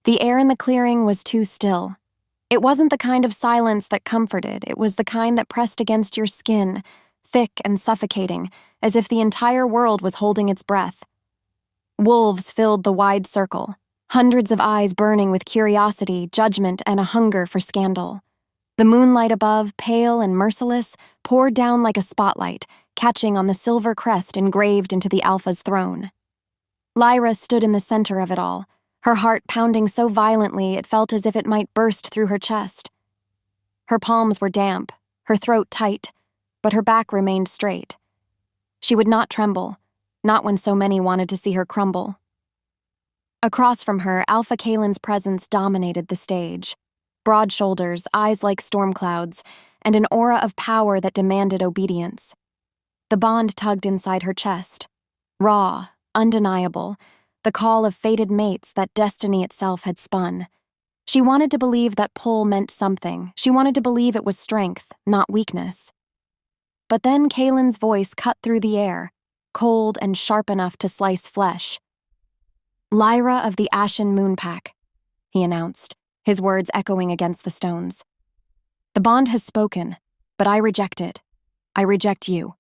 The air in the clearing was too still. It wasn't the kind of silence that comforted, it was the kind that pressed against your skin, thick and suffocating, as if the entire world was holding its breath. Wolves filled the wide circle, hundreds of eyes burning with curiosity, judgment, and a hunger for scandal. The moonlight above, pale and merciless, poured down like a spotlight, catching on the silver crest engraved into the Alpha's throne. Lyra stood in the center of it all, her heart pounding so violently it felt as if it might burst through her chest. Her palms were damp, her throat tight, but her back remained straight. She would not tremble, not when so many wanted to see her crumble. Across from her, Alpha Kalen's presence dominated the stage. Broad shoulders, eyes like storm clouds, and an aura of power that demanded obedience. The bond tugged inside her chest. Raw, undeniable, the call of fated mates that destiny itself had spun. She wanted to believe that pull meant something. She wanted to believe it was strength, not weakness. But then Kalen's voice cut through the air, cold and sharp enough to slice flesh. "Lyra of the Ashen Moonpack," he announced, his words echoing against the stones. "The bond has spoken, but I reject it. I reject you."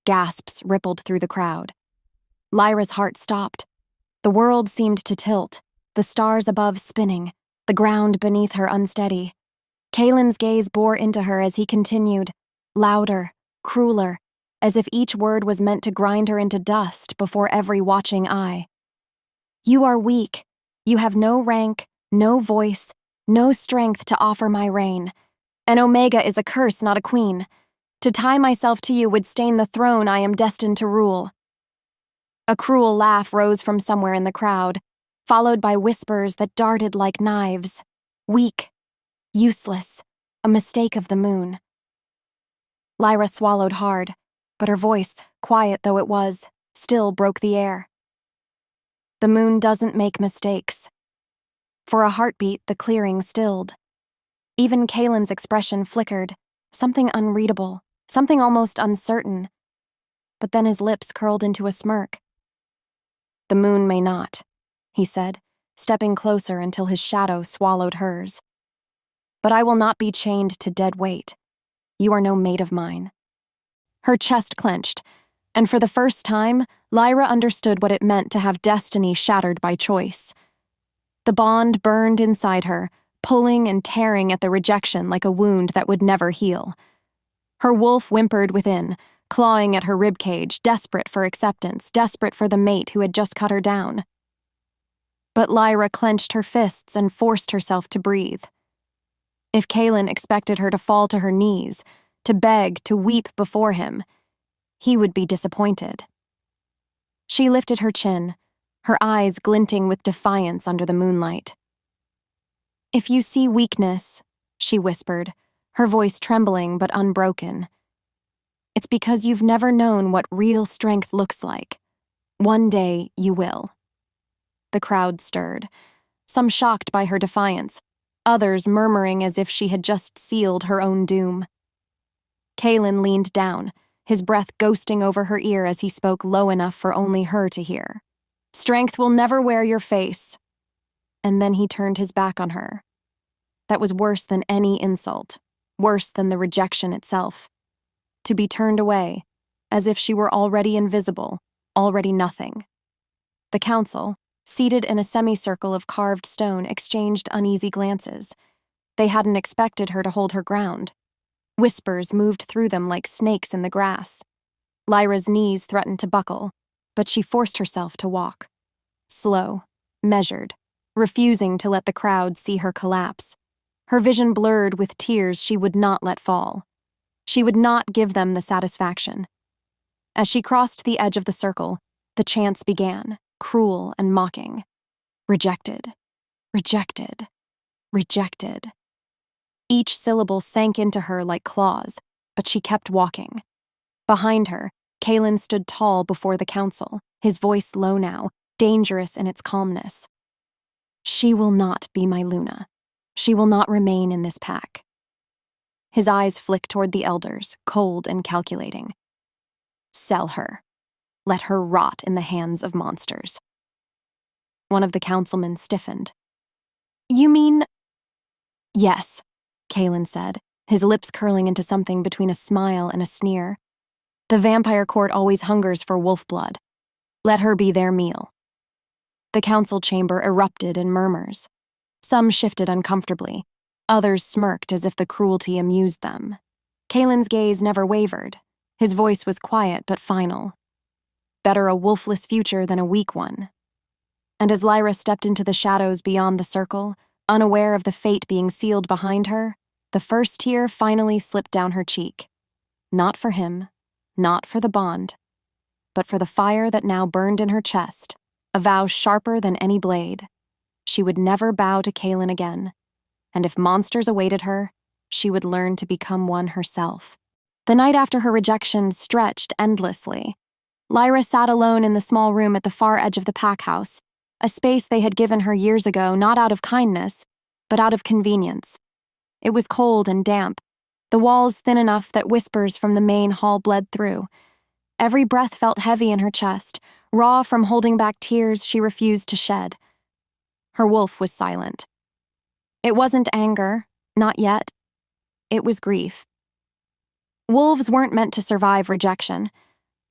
Gasps rippled through the crowd. Lyra's heart stopped. The world seemed to tilt, the stars above spinning, the ground beneath her unsteady. Kalen's gaze bore into her as he continued, louder, crueler, as if each word was meant to grind her into dust before every watching eye. "You are weak. You have no rank, no voice, no strength to offer my reign. An Omega is a curse, not a queen. To tie myself to you would stain the throne I am destined to rule." A cruel laugh rose from somewhere in the crowd, followed by whispers that darted like knives. Weak, useless, a mistake of the moon. Lyra swallowed hard, but her voice, quiet though it was, still broke the air. The moon doesn't make mistakes. For a heartbeat, the clearing stilled. Even Kalen's expression flickered, something unreadable, something almost uncertain. But then his lips curled into a smirk. "The moon may not," he said, stepping closer until his shadow swallowed hers. "But I will not be chained to dead weight. You are no mate of mine." Her chest clenched, and for the first time, Lyra understood what it meant to have destiny shattered by choice. The bond burned inside her, pulling and tearing at the rejection like a wound that would never heal. Her wolf whimpered within, clawing at her ribcage, desperate for acceptance, desperate for the mate who had just cut her down. But Lyra clenched her fists and forced herself to breathe. If Kalen expected her to fall to her knees, to beg, to weep before him, he would be disappointed. She lifted her chin, her eyes glinting with defiance under the moonlight. "If you see weakness," she whispered, her voice trembling but unbroken, "it's because you've never known what real strength looks like. One day you will." The crowd stirred, some shocked by her defiance, others murmuring as if she had just sealed her own doom. Kalen leaned down, his breath ghosting over her ear as he spoke low enough for only her to hear. "Strength will never wear your face." And then he turned his back on her. That was worse than any insult, worse than the rejection itself. To be turned away, as if she were already invisible, already nothing. The council, seated in a semicircle of carved stone, exchanged uneasy glances. They hadn't expected her to hold her ground. Whispers moved through them like snakes in the grass. Lyra's knees threatened to buckle, but she forced herself to walk. Slow, measured, refusing to let the crowd see her collapse. Her vision blurred with tears she would not let fall. She would not give them the satisfaction. As she crossed the edge of the circle, the chants began, cruel and mocking. Rejected, rejected, rejected. Each syllable sank into her like claws, but she kept walking. Behind her, Kalen stood tall before the council, his voice low now, dangerous in its calmness. "She will not be my Luna. She will not remain in this pack." His eyes flicked toward the elders, cold and calculating. "Sell her. Let her rot in the hands of monsters." One of the councilmen stiffened, You mean— Yes, Kalen said, his lips curling into something between a smile and a sneer. The vampire court always hungers for wolf blood. Let her be their meal. The council chamber erupted in murmurs. Some shifted uncomfortably. Others smirked as if the cruelty amused them. Kalen's gaze never wavered. His voice was quiet but final. Better a wolfless future than a weak one. And as Lyra stepped into the shadows beyond the circle, unaware of the fate being sealed behind her, the first tear finally slipped down her cheek. Not for him, not for the bond, but for the fire that now burned in her chest, a vow sharper than any blade. She would never bow to Kalen again, and if monsters awaited her, she would learn to become one herself. The night after her rejection stretched endlessly. Lyra sat alone in the small room at the far edge of the pack house, a space they had given her years ago not out of kindness, but out of convenience. It was cold and damp, the walls thin enough that whispers from the main hall bled through. Every breath felt heavy in her chest, raw from holding back tears she refused to shed. Her wolf was silent. It wasn't anger, not yet. It was grief. Wolves weren't meant to survive rejection.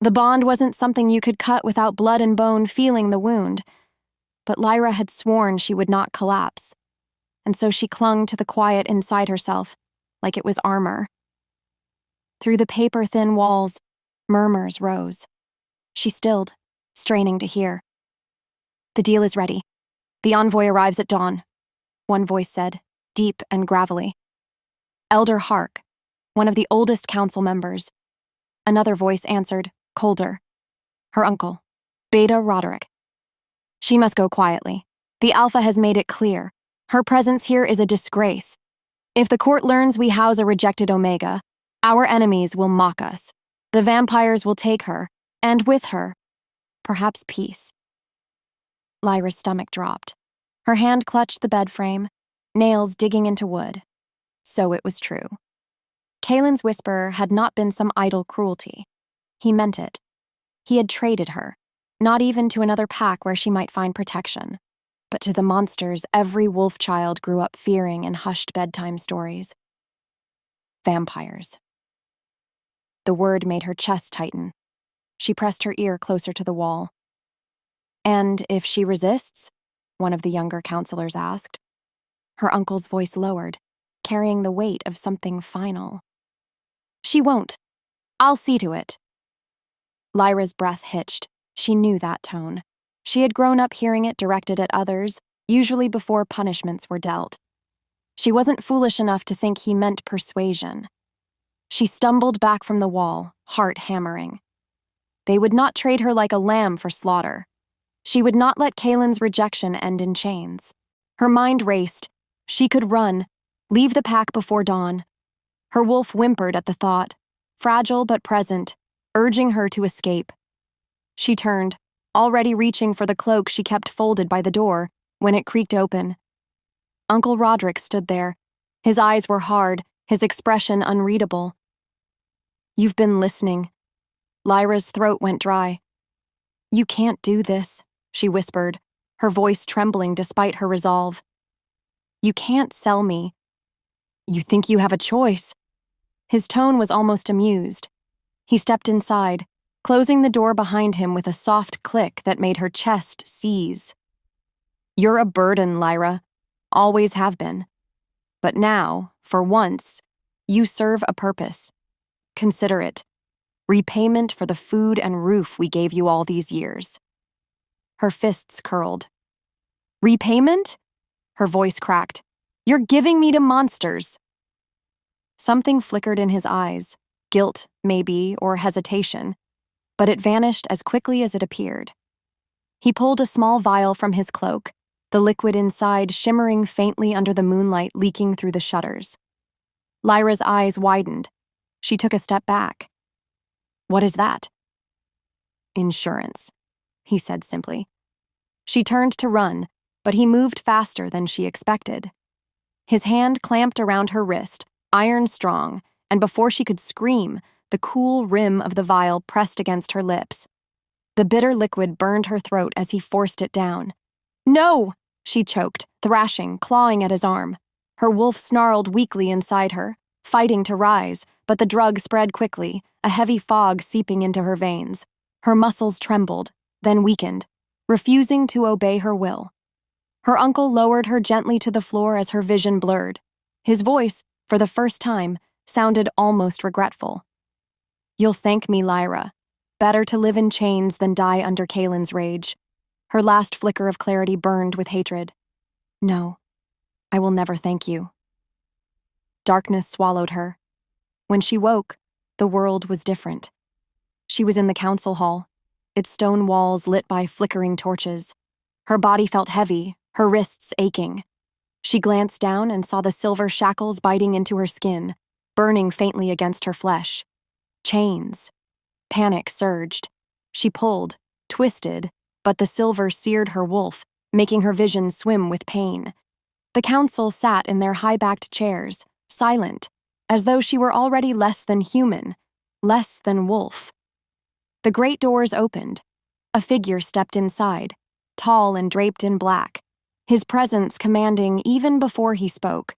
The bond wasn't something you could cut without blood and bone feeling the wound. But Lyra had sworn she would not collapse, and so she clung to the quiet inside herself, like it was armor. Through the paper-thin walls, murmurs rose. She stilled, straining to hear. "The deal is ready. The envoy arrives at dawn," one voice said, deep and gravelly. "Elder Hark, one of the oldest council members." Another voice answered, colder. Her uncle, Beta Roderick. "She must go quietly. The Alpha has made it clear. Her presence here is a disgrace. If the court learns we house a rejected Omega, our enemies will mock us. The vampires will take her, and with her, perhaps peace." Lyra's stomach dropped. Her hand clutched the bed frame, nails digging into wood. So it was true. Kalen's whisper had not been some idle cruelty. He meant it. He had traded her, not even to another pack where she might find protection, but to the monsters every wolf child grew up fearing in hushed bedtime stories. Vampires. The word made her chest tighten. She pressed her ear closer to the wall. "And if she resists?" one of the younger counselors asked. Her uncle's voice lowered, carrying the weight of something final. "She won't. I'll see to it." Lyra's breath hitched. She knew that tone. She had grown up hearing it directed at others, usually before punishments were dealt. She wasn't foolish enough to think he meant persuasion. She stumbled back from the wall, heart hammering. They would not trade her like a lamb for slaughter. She would not let Kalen's rejection end in chains. Her mind raced. She could run, leave the pack before dawn. Her wolf whimpered at the thought, fragile but present, urging her to escape. She turned, already reaching for the cloak she kept folded by the door, when it creaked open. Uncle Roderick stood there. His eyes were hard, his expression unreadable. "You've been listening." Lyra's throat went dry. "You can't do this," she whispered, her voice trembling despite her resolve. "You can't sell me." "You think you have a choice?" His tone was almost amused. He stepped inside, closing the door behind him with a soft click that made her chest seize. "You're a burden, Lyra. Always have been. But now, for once, you serve a purpose. Consider it. Repayment for the food and roof we gave you all these years." Her fists curled. "Repayment?" Her voice cracked. "You're giving me to monsters." Something flickered in his eyes, guilt, maybe, or hesitation, but it vanished as quickly as it appeared. He pulled a small vial from his cloak, the liquid inside shimmering faintly under the moonlight leaking through the shutters. Lyra's eyes widened. She took a step back. "What is that?" "Insurance," he said simply. She turned to run, but he moved faster than she expected. His hand clamped around her wrist, iron strong, and before she could scream, the cool rim of the vial pressed against her lips. The bitter liquid burned her throat as he forced it down. "No!" She choked, thrashing, clawing at his arm. Her wolf snarled weakly inside her, fighting to rise, but the drug spread quickly, a heavy fog seeping into her veins. Her muscles trembled, then weakened, refusing to obey her will. Her uncle lowered her gently to the floor as her vision blurred. His voice, for the first time, sounded almost regretful. "You'll thank me, Lyra. Better to live in chains than die under Kalen's rage." Her last flicker of clarity burned with hatred. "No, I will never thank you." Darkness swallowed her. When she woke, the world was different. She was in the council hall, its stone walls lit by flickering torches. Her body felt heavy, her wrists aching. She glanced down and saw the silver shackles biting into her skin, burning faintly against her flesh. Chains. Panic surged. She pulled, twisted, but the silver seared her wolf, making her vision swim with pain. The council sat in their high-backed chairs, silent, as though she were already less than human, less than wolf. The great doors opened. A figure stepped inside, tall and draped in black, his presence commanding even before he spoke.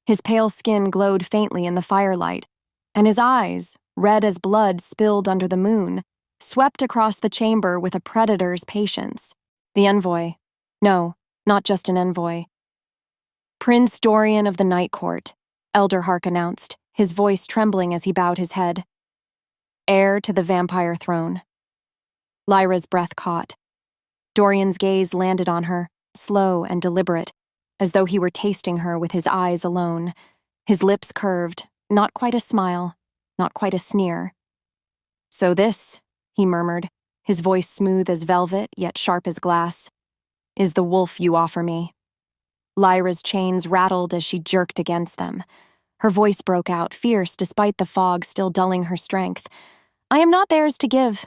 His pale skin glowed faintly in the firelight, and his eyes, red as blood spilled under the moon, swept across the chamber with a predator's patience. The envoy. No, not just an envoy. "Prince Dorian of the Night Court," Elder Hark announced, his voice trembling as he bowed his head. "Heir to the vampire throne." Lyra's breath caught. Dorian's gaze landed on her, slow and deliberate, as though he were tasting her with his eyes alone. His lips curved, not quite a smile, not quite a sneer. "So this," he murmured, his voice smooth as velvet yet sharp as glass, "is the wolf you offer me." Lyra's chains rattled as she jerked against them. Her voice broke out, fierce despite the fog still dulling her strength. "I am not theirs to give."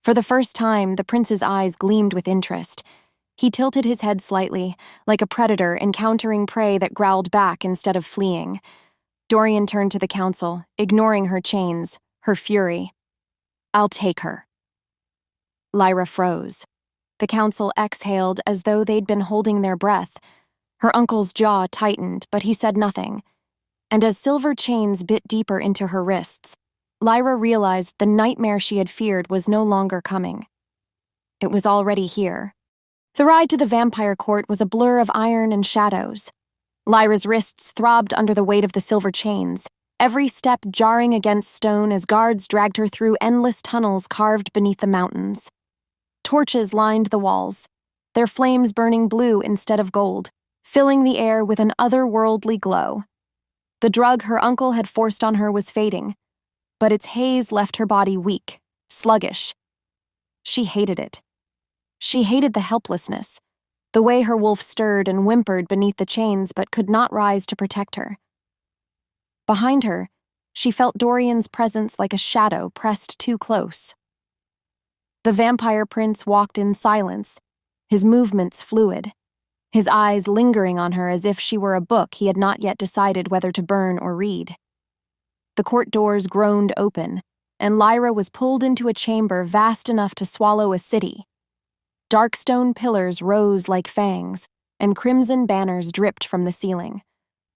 For the first time, the prince's eyes gleamed with interest. He tilted his head slightly, like a predator encountering prey that growled back instead of fleeing. Dorian turned to the council, ignoring her chains, her fury. "I'll take her." Lyra froze. The council exhaled as though they'd been holding their breath. Her uncle's jaw tightened, but he said nothing. And as silver chains bit deeper into her wrists, Lyra realized the nightmare she had feared was no longer coming. It was already here. The ride to the vampire court was a blur of iron and shadows. Lyra's wrists throbbed under the weight of the silver chains, every step jarring against stone as guards dragged her through endless tunnels carved beneath the mountains. Torches lined the walls, their flames burning blue instead of gold, filling the air with an otherworldly glow. The drug her uncle had forced on her was fading, but its haze left her body weak, sluggish. She hated it. She hated the helplessness, the way her wolf stirred and whimpered beneath the chains but could not rise to protect her. Behind her, she felt Dorian's presence like a shadow pressed too close. The vampire prince walked in silence, his movements fluid, his eyes lingering on her as if she were a book he had not yet decided whether to burn or read. The court doors groaned open, and Lyra was pulled into a chamber vast enough to swallow a city. Dark stone pillars rose like fangs, and crimson banners dripped from the ceiling.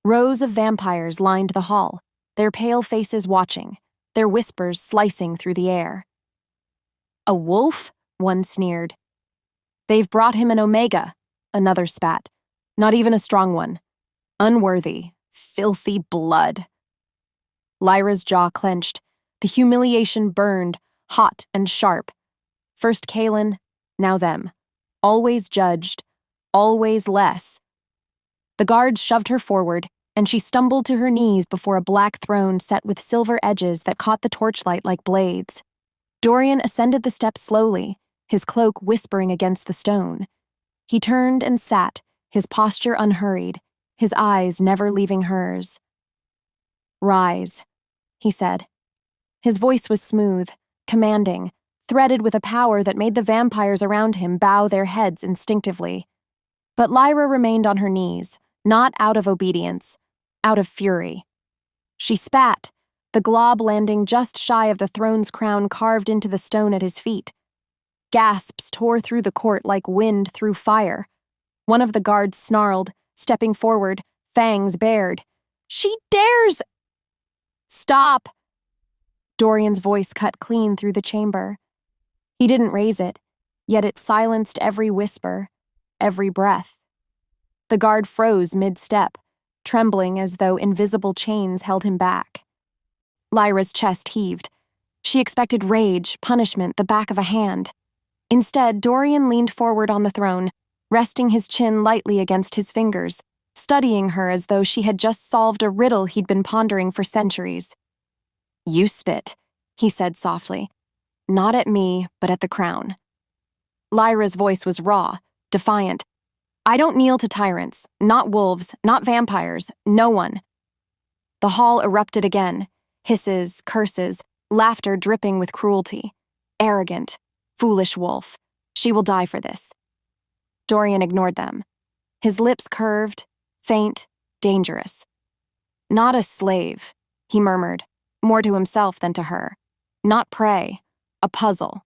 Rows of vampires lined the hall, their pale faces watching, their whispers slicing through the air. "A wolf?" one sneered. "They've brought him an omega," another spat. "Not even a strong one. Unworthy, filthy blood." Lyra's jaw clenched. The humiliation burned, hot and sharp. First Kalen, now them. Always judged, always less. The guards shoved her forward, and she stumbled to her knees before a black throne set with silver edges that caught the torchlight like blades. Dorian ascended the steps slowly, his cloak whispering against the stone. He turned and sat, his posture unhurried, his eyes never leaving hers. "Rise," he said. His voice was smooth, commanding, threaded with a power that made the vampires around him bow their heads instinctively. But Lyra remained on her knees, not out of obedience, out of fury. She spat, the glob landing just shy of the throne's crown carved into the stone at his feet. Gasps tore through the court like wind through fire. One of the guards snarled, stepping forward, fangs bared. "She dares!" "Stop!" Dorian's voice cut clean through the chamber. He didn't raise it, yet it silenced every whisper, every breath. The guard froze mid-step, trembling as though invisible chains held him back. Lyra's chest heaved. She expected rage, punishment, the back of a hand. Instead, Dorian leaned forward on the throne, resting his chin lightly against his fingers, studying her as though she had just solved a riddle he'd been pondering for centuries. "You spit," he said softly. "Not at me, but at the crown." Lyra's voice was raw, defiant. "I don't kneel to tyrants, not wolves, not vampires, no one." The hall erupted again, hisses, curses, laughter dripping with cruelty. Arrogant, foolish wolf. She will die for this. Dorian ignored them. His lips curved, faint, dangerous. "Not a slave," he murmured, more to himself than to her. "Not prey, a puzzle."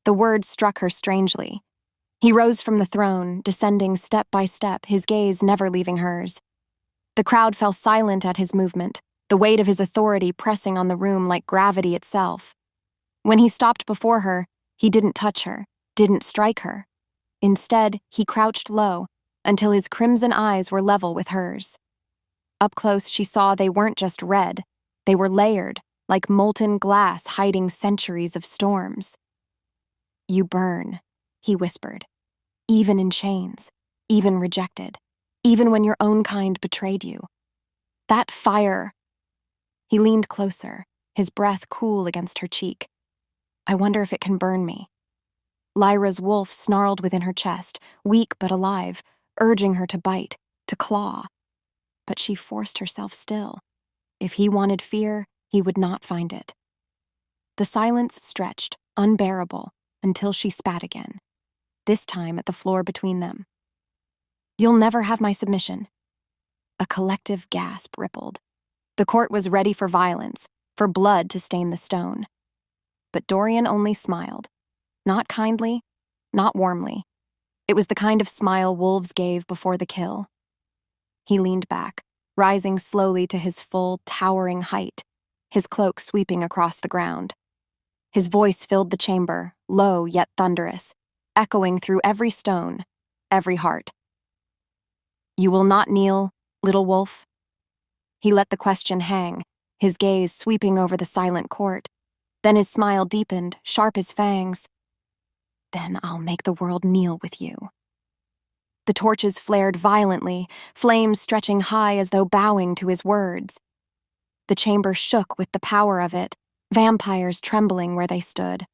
The words struck her strangely. He rose from the throne, descending step by step, his gaze never leaving hers. The crowd fell silent at his movement, the weight of his authority pressing on the room like gravity itself. When he stopped before her, he didn't touch her, didn't strike her. Instead, he crouched low, until his crimson eyes were level with hers. Up close, she saw they weren't just red, they were layered, like molten glass hiding centuries of storms. "You burn," he whispered, "even in chains, even rejected, even when your own kind betrayed you. That fire—" He leaned closer, his breath cool against her cheek. "I wonder if it can burn me." Lyra's wolf snarled within her chest, weak but alive, urging her to bite, to claw. But she forced herself still. If he wanted fear, he would not find it. The silence stretched, unbearable, until she spat again, this time at the floor between them. "You'll never have my submission." A collective gasp rippled. The court was ready for violence, for blood to stain the stone. But Dorian only smiled. Not kindly, not warmly. It was the kind of smile wolves gave before the kill. He leaned back, rising slowly to his full, towering height, his cloak sweeping across the ground. His voice filled the chamber, low yet thunderous, echoing through every stone, every heart. "You will not kneel, little wolf?" He let the question hang, his gaze sweeping over the silent court. Then his smile deepened, sharp as fangs. "Then I'll make the world kneel with you." The torches flared violently, flames stretching high as though bowing to his words. The chamber shook with the power of it, vampires trembling where they stood.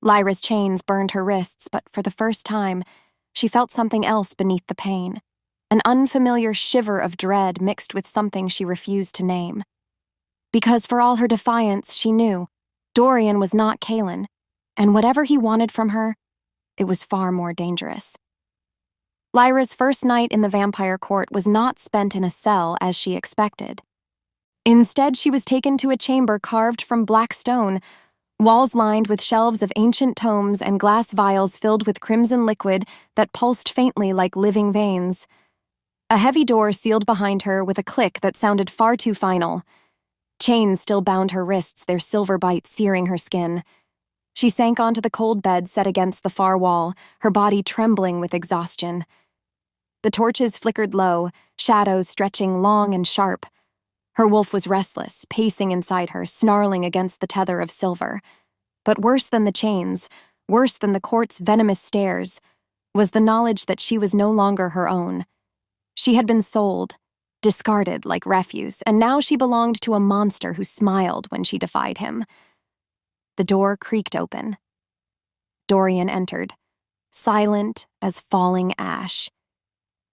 Lyra's chains burned her wrists, but for the first time, she felt something else beneath the pain, an unfamiliar shiver of dread mixed with something she refused to name. Because for all her defiance, she knew Dorian was not Kaelin, and whatever he wanted from her, it was far more dangerous. Lyra's first night in the vampire court was not spent in a cell as she expected. Instead, she was taken to a chamber carved from black stone, walls lined with shelves of ancient tomes and glass vials filled with crimson liquid that pulsed faintly like living veins. A heavy door sealed behind her with a click that sounded far too final. Chains still bound her wrists, their silver bite searing her skin. She sank onto the cold bed set against the far wall, her body trembling with exhaustion. The torches flickered low, shadows stretching long and sharp. Her wolf was restless, pacing inside her, snarling against the tether of silver. But worse than the chains, worse than the court's venomous stares, was the knowledge that she was no longer her own. She had been sold, discarded like refuse, and now she belonged to a monster who smiled when she defied him. The door creaked open. Dorian entered, silent as falling ash.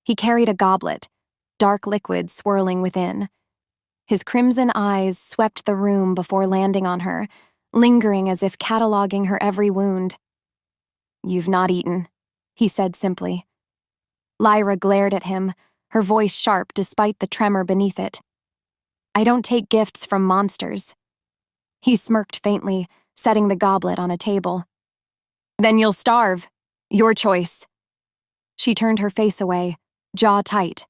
He carried a goblet, dark liquid swirling within. His crimson eyes swept the room before landing on her, lingering as if cataloging her every wound. "You've not eaten," he said simply. Lyra glared at him, her voice sharp despite the tremor beneath it. "I don't take gifts from monsters." He smirked faintly, setting the goblet on a table. "Then you'll starve. Your choice." She turned her face away, jaw tight.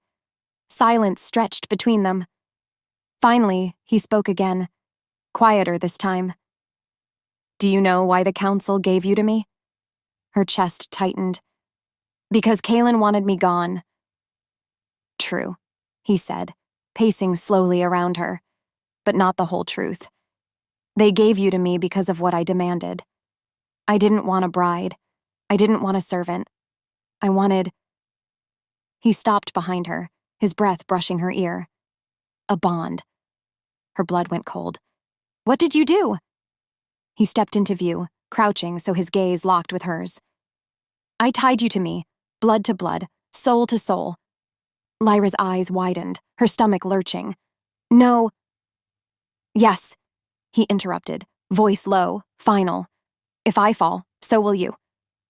Silence stretched between them. Finally, he spoke again, quieter this time. Do you know why the council gave you to me? Her chest tightened. Because Kaelin wanted me gone. True, he said, pacing slowly around her, but not the whole truth. They gave you to me because of what I demanded. I didn't want a bride. I didn't want a servant. I wanted... He stopped behind her, his breath brushing her ear. A bond. Her blood went cold. What did you do? He stepped into view, crouching so his gaze locked with hers. I tied you to me, blood to blood, soul to soul. Lyra's eyes widened, her stomach lurching. No. Yes, he interrupted, voice low, final. If I fall, so will you.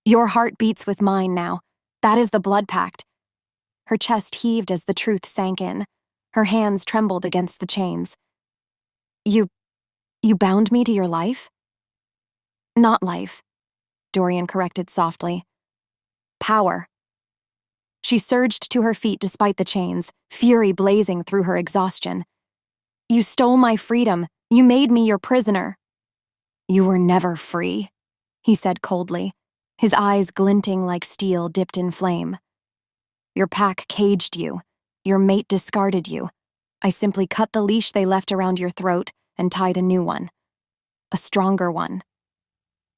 Your heart beats with mine now. That is the blood pact. Her chest heaved as the truth sank in. Her hands trembled against the chains. You bound me to your life? Not life, Dorian corrected softly. Power. She surged to her feet despite the chains, fury blazing through her exhaustion. You stole my freedom. You made me your prisoner. You were never free, he said coldly, his eyes glinting like steel dipped in flame. Your pack caged you. Your mate discarded you. I simply cut the leash they left around your throat and tied a new one. A stronger one.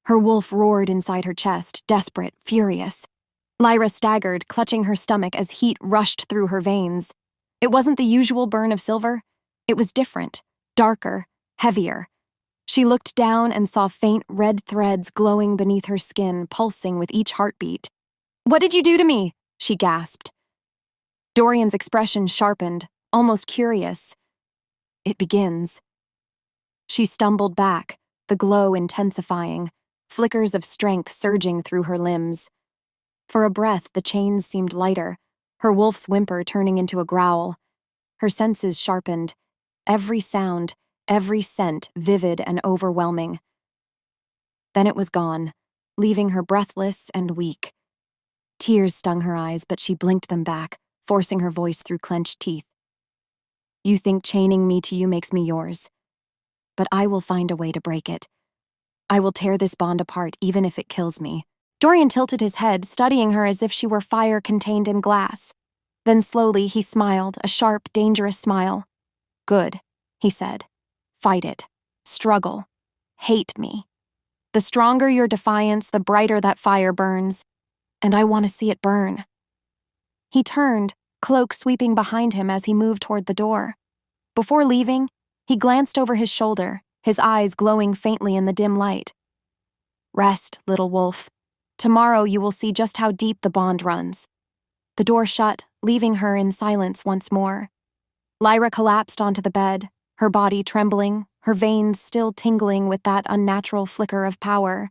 Her wolf roared inside her chest, desperate, furious. Lyra staggered, clutching her stomach as heat rushed through her veins. It wasn't the usual burn of silver. It was different, darker, heavier. She looked down and saw faint red threads glowing beneath her skin, pulsing with each heartbeat. What did you do to me? She gasped. Dorian's expression sharpened, almost curious. It begins. She stumbled back, the glow intensifying, flickers of strength surging through her limbs. For a breath, the chains seemed lighter, her wolf's whimper turning into a growl. Her senses sharpened, every sound, every scent vivid and overwhelming. Then it was gone, leaving her breathless and weak. Tears stung her eyes, but she blinked them back, forcing her voice through clenched teeth. You think chaining me to you makes me yours, but I will find a way to break it. I will tear this bond apart even if it kills me. Dorian tilted his head, studying her as if she were fire contained in glass. Then slowly he smiled, a sharp, dangerous smile. Good, he said. Fight it. Struggle. Hate me. The stronger your defiance, the brighter that fire burns. And I want to see it burn. He turned, cloak sweeping behind him as he moved toward the door. Before leaving, he glanced over his shoulder, his eyes glowing faintly in the dim light. Rest, little wolf. Tomorrow you will see just how deep the bond runs. The door shut, leaving her in silence once more. Lyra collapsed onto the bed, her body trembling, her veins still tingling with that unnatural flicker of power.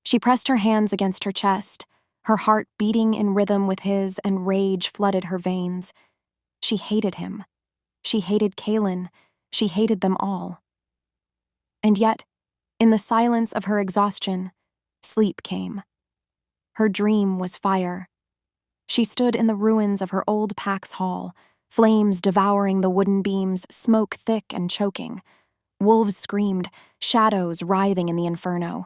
She pressed her hands against her chest, her heart beating in rhythm with his, and rage flooded her veins. She hated him. She hated Kaelin. She hated them all. And yet, in the silence of her exhaustion, sleep came. Her dream was fire. She stood in the ruins of her old pack's hall, flames devouring the wooden beams, smoke thick and choking. Wolves screamed, shadows writhing in the inferno.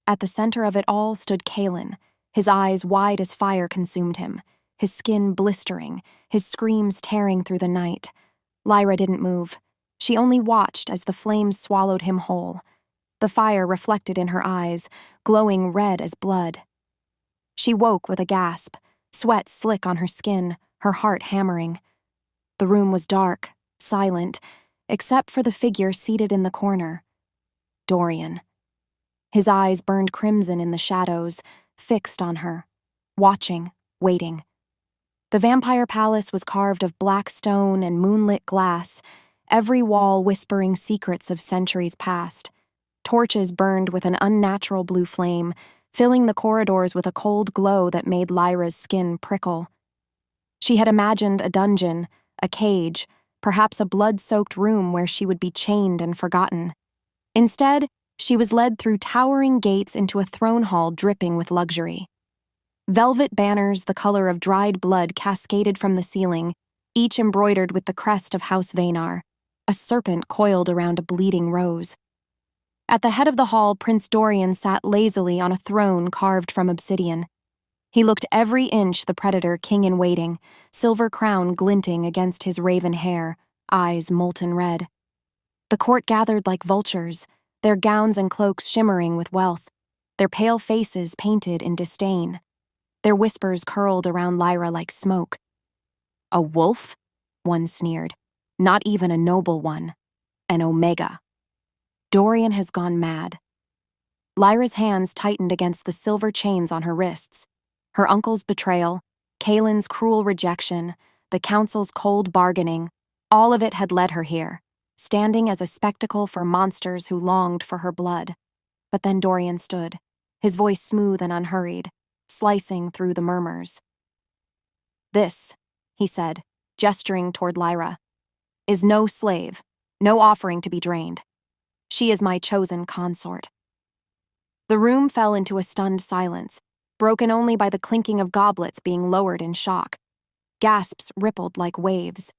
At the center of it all stood Kaelin, his eyes wide as fire consumed him, his skin blistering, his screams tearing through the night. Lyra didn't move. She only watched as the flames swallowed him whole, the fire reflected in her eyes, glowing red as blood. She woke with a gasp, sweat slick on her skin, her heart hammering. The room was dark, silent, except for the figure seated in the corner. Dorian. His eyes burned crimson in the shadows, fixed on her, watching, waiting. The vampire palace was carved of black stone and moonlit glass, every wall whispering secrets of centuries past. Torches burned with an unnatural blue flame, filling the corridors with a cold glow that made Lyra's skin prickle. She had imagined a dungeon, a cage, perhaps a blood-soaked room where she would be chained and forgotten. Instead, she was led through towering gates into a throne hall dripping with luxury. Velvet banners the color of dried blood cascaded from the ceiling, each embroidered with the crest of House Vaynar, a serpent coiled around a bleeding rose. At the head of the hall, Prince Dorian sat lazily on a throne carved from obsidian. He looked every inch the predator king-in-waiting, silver crown glinting against his raven hair, eyes molten red. The court gathered like vultures, their gowns and cloaks shimmering with wealth, their pale faces painted in disdain. Their whispers curled around Lyra like smoke. "A wolf?" one sneered. "Not even a noble one. An Omega. Dorian has gone mad." Lyra's hands tightened against the silver chains on her wrists. Her uncle's betrayal, Kaelin's cruel rejection, the council's cold bargaining, all of it had led her here, standing as a spectacle for monsters who longed for her blood. But then Dorian stood, his voice smooth and unhurried, slicing through the murmurs. "This," he said, gesturing toward Lyra, "is no slave, no offering to be drained. She is my chosen consort." The room fell into a stunned silence, broken only by the clinking of goblets being lowered in shock. Gasps rippled like waves.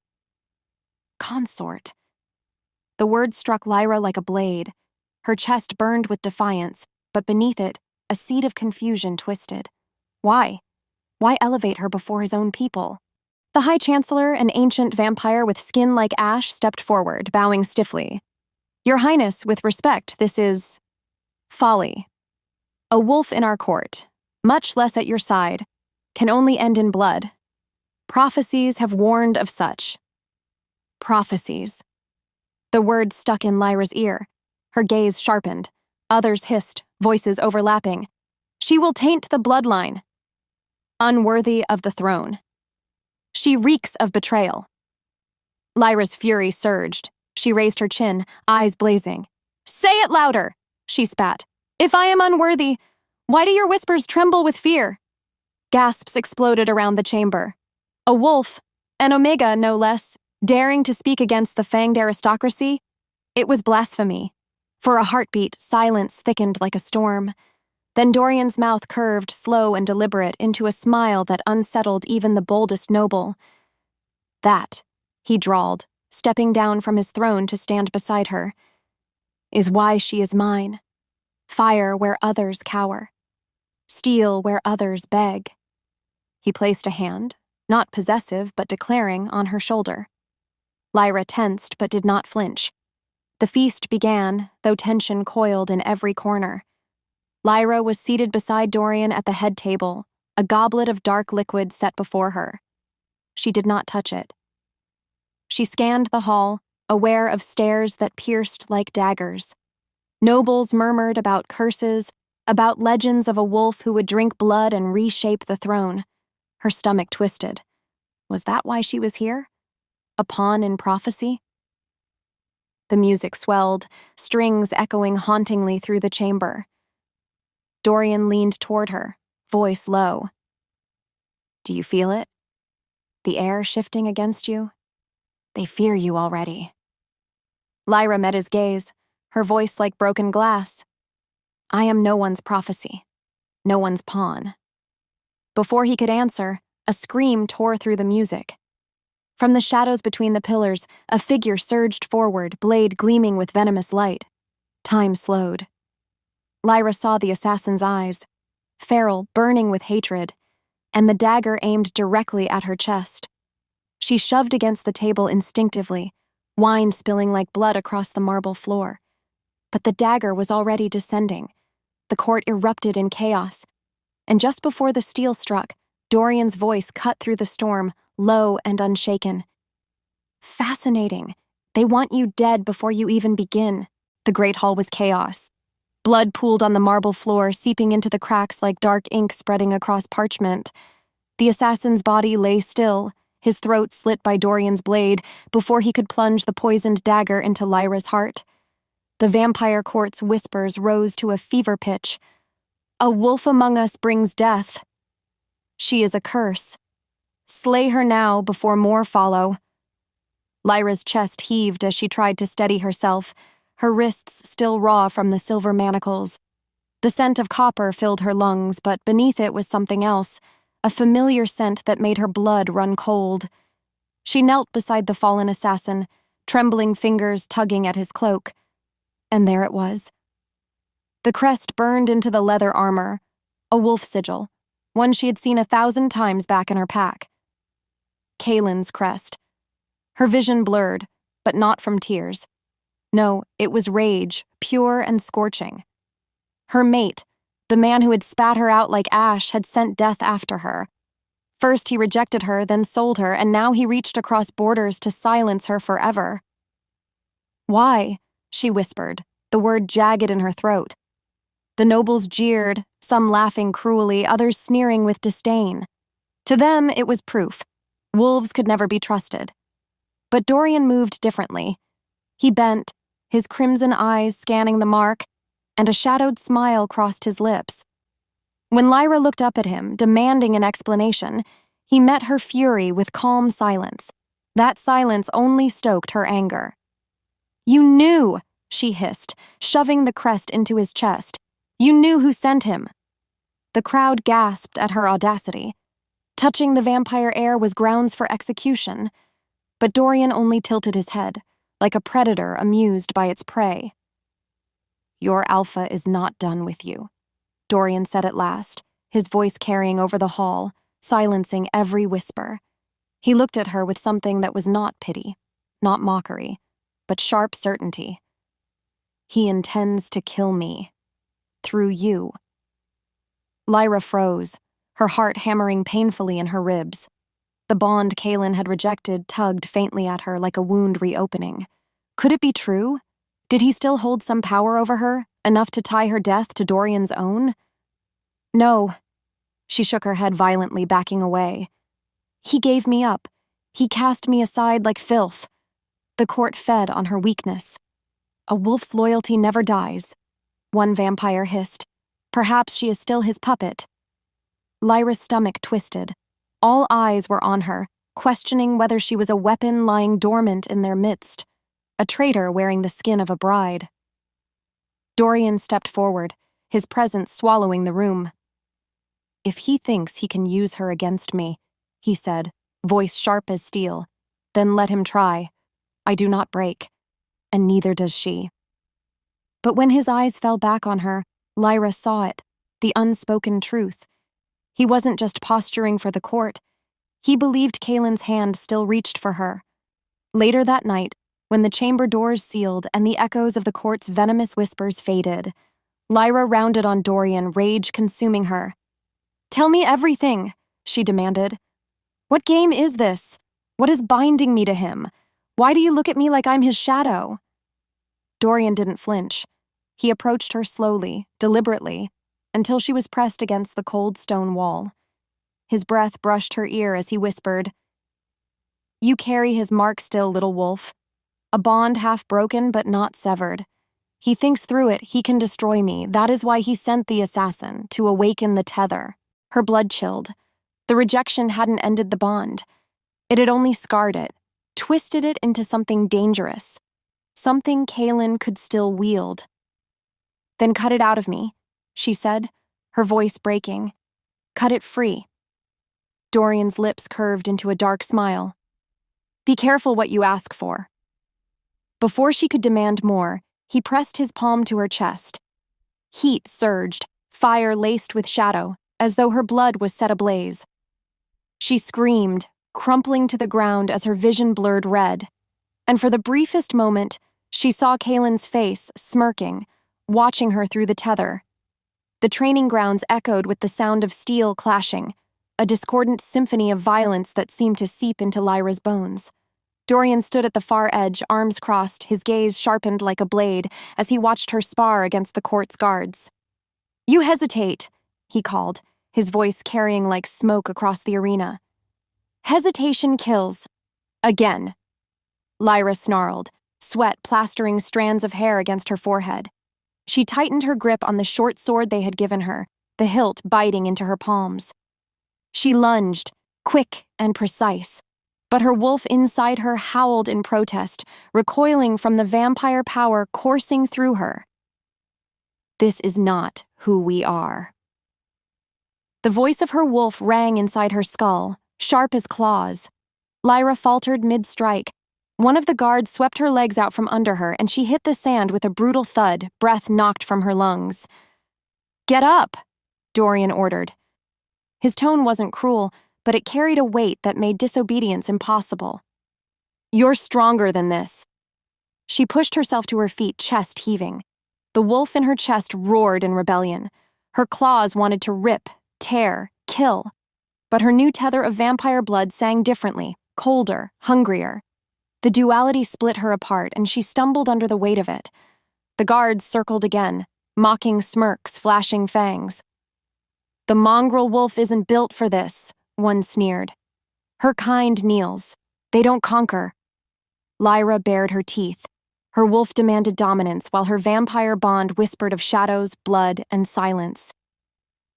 Consort. The word struck Lyra like a blade. Her chest burned with defiance, but beneath it, a seed of confusion twisted. Why? Why elevate her before his own people? The High Chancellor, an ancient vampire with skin like ash, stepped forward, bowing stiffly. "Your Highness, with respect, this is folly. A wolf in our court, much less at your side, can only end in blood. Prophecies have warned of such." Prophecies. The word stuck in Lyra's ear. Her gaze sharpened. Others hissed, voices overlapping. "She will taint the bloodline. Unworthy of the throne. She reeks of betrayal." Lyra's fury surged. She raised her chin, eyes blazing. "Say it louder," she spat. "If I am unworthy, why do your whispers tremble with fear?" Gasps exploded around the chamber. A wolf, an Omega no less, daring to speak against the fanged aristocracy? It was blasphemy. For a heartbeat, silence thickened like a storm. Then Dorian's mouth curved, slow and deliberate, into a smile that unsettled even the boldest noble. "That," he drawled, stepping down from his throne to stand beside her, "is why she is mine. Fire where others cower. Steel where others beg." He placed a hand, not possessive but declaring, on her shoulder. Lyra tensed but did not flinch. The feast began, though tension coiled in every corner. Lyra was seated beside Dorian at the head table, a goblet of dark liquid set before her. She did not touch it. She scanned the hall, aware of stares that pierced like daggers. Nobles murmured about curses, about legends of a wolf who would drink blood and reshape the throne. Her stomach twisted. Was that why she was here? A pawn in prophecy? The music swelled, strings echoing hauntingly through the chamber. Dorian leaned toward her, voice low. "Do you feel it? The air shifting against you? They fear you already." Lyra met his gaze, her voice like broken glass. "I am no one's prophecy, no one's pawn." Before he could answer, a scream tore through the music. From the shadows between the pillars, a figure surged forward, blade gleaming with venomous light. Time slowed. Lyra saw the assassin's eyes, feral, burning with hatred, and the dagger aimed directly at her chest. She shoved against the table instinctively, wine spilling like blood across the marble floor. But the dagger was already descending. The court erupted in chaos, and just before the steel struck, Dorian's voice cut through the storm, low and unshaken. "Fascinating. They want you dead before you even begin." The great hall was chaos. Blood pooled on the marble floor, seeping into the cracks like dark ink spreading across parchment. The assassin's body lay still, his throat slit by Dorian's blade, before he could plunge the poisoned dagger into Lyra's heart. The vampire court's whispers rose to a fever pitch. "A wolf among us brings death. She is a curse. Slay her now before more follow." Lyra's chest heaved as she tried to steady herself, her wrists still raw from the silver manacles. The scent of copper filled her lungs, but beneath it was something else, a familiar scent that made her blood run cold. She knelt beside the fallen assassin, trembling fingers tugging at his cloak. And there it was. The crest burned into the leather armor, a wolf sigil, one she had seen 1,000 times back in her pack. Kaylin's crest. Her vision blurred, but not from tears. No, it was rage, pure and scorching. Her mate, the man who had spat her out like ash, had sent death after her. First he rejected her, then sold her, and now he reached across borders to silence her forever. "Why?" she whispered, the word jagged in her throat. The nobles jeered, some laughing cruelly, others sneering with disdain. To them, it was proof. Wolves could never be trusted. But Dorian moved differently. He bent, his crimson eyes scanning the mark, and a shadowed smile crossed his lips. When Lyra looked up at him, demanding an explanation, he met her fury with calm silence. That silence only stoked her anger. "You knew," she hissed, shoving the crest into his chest. "You knew who sent him." The crowd gasped at her audacity. Touching the vampire air was grounds for execution, but Dorian only tilted his head, like a predator amused by its prey. "Your alpha is not done with you," Dorian said at last, his voice carrying over the hall, silencing every whisper. He looked at her with something that was not pity, not mockery, but sharp certainty. "He intends to kill me. Through you." Lyra froze, her heart hammering painfully in her ribs. The bond Kaylin had rejected tugged faintly at her like a wound reopening. Could it be true? Did he still hold some power over her, enough to tie her death to Dorian's own? No. She shook her head violently, backing away. "He gave me up. He cast me aside like filth." The court fed on her weakness. "A wolf's loyalty never dies," one vampire hissed. "Perhaps she is still his puppet." Lyra's stomach twisted. All eyes were on her, questioning whether she was a weapon lying dormant in their midst, a traitor wearing the skin of a bride. Dorian stepped forward, his presence swallowing the room. "If he thinks he can use her against me," he said, voice sharp as steel, "then let him try. I do not break, and neither does she." But when his eyes fell back on her, Lyra saw it, the unspoken truth. He wasn't just posturing for the court. He believed Kaylin's hand still reached for her. Later that night, when the chamber doors sealed and the echoes of the court's venomous whispers faded, Lyra rounded on Dorian, rage consuming her. "Tell me everything," she demanded. "What game is this? What is binding me to him? Why do you look at me like I'm his shadow?" Dorian didn't flinch. He approached her slowly, deliberately, until she was pressed against the cold stone wall. His breath brushed her ear as he whispered, "You carry his mark still, little wolf. A bond half broken but not severed. He thinks through it he can destroy me. That is why he sent the assassin, to awaken the tether." Her blood chilled. The rejection hadn't ended the bond. It had only scarred it, twisted it into something dangerous, something Kaylin could still wield. "Then cut it out of me," she said, her voice breaking. "Cut it free." Dorian's lips curved into a dark smile. "Be careful what you ask for." Before she could demand more, he pressed his palm to her chest. Heat surged, fire laced with shadow, as though her blood was set ablaze. She screamed, crumpling to the ground as her vision blurred red. And for the briefest moment, she saw Kaylin's face, smirking, watching her through the tether. The training grounds echoed with the sound of steel clashing, a discordant symphony of violence that seemed to seep into Lyra's bones. Dorian stood at the far edge, arms crossed, his gaze sharpened like a blade as he watched her spar against the court's guards. "You hesitate," he called, his voice carrying like smoke across the arena. "Hesitation kills. Again." Lyra snarled, sweat plastering strands of hair against her forehead. She tightened her grip on the short sword they had given her, the hilt biting into her palms. She lunged, quick and precise, but her wolf inside her howled in protest, recoiling from the vampire power coursing through her. "This is not who we are. The voice of her wolf rang inside her skull, sharp as claws. Lyra faltered mid-strike. One of the guards swept her legs out from under her, and she hit the sand with a brutal thud, breath knocked from her lungs. "Get up," Dorian ordered. His tone wasn't cruel, but it carried a weight that made disobedience impossible. "You're stronger than this." She pushed herself to her feet, chest heaving. The wolf in her chest roared in rebellion. Her claws wanted to rip, tear, kill. But her new tether of vampire blood sang differently, colder, hungrier. The duality split her apart, and she stumbled under the weight of it. The guards circled again, mocking smirks, flashing fangs. "The mongrel wolf isn't built for this," one sneered. "Her kind kneels. They don't conquer." Lyra bared her teeth. Her wolf demanded dominance, while her vampire bond whispered of shadows, blood, and silence.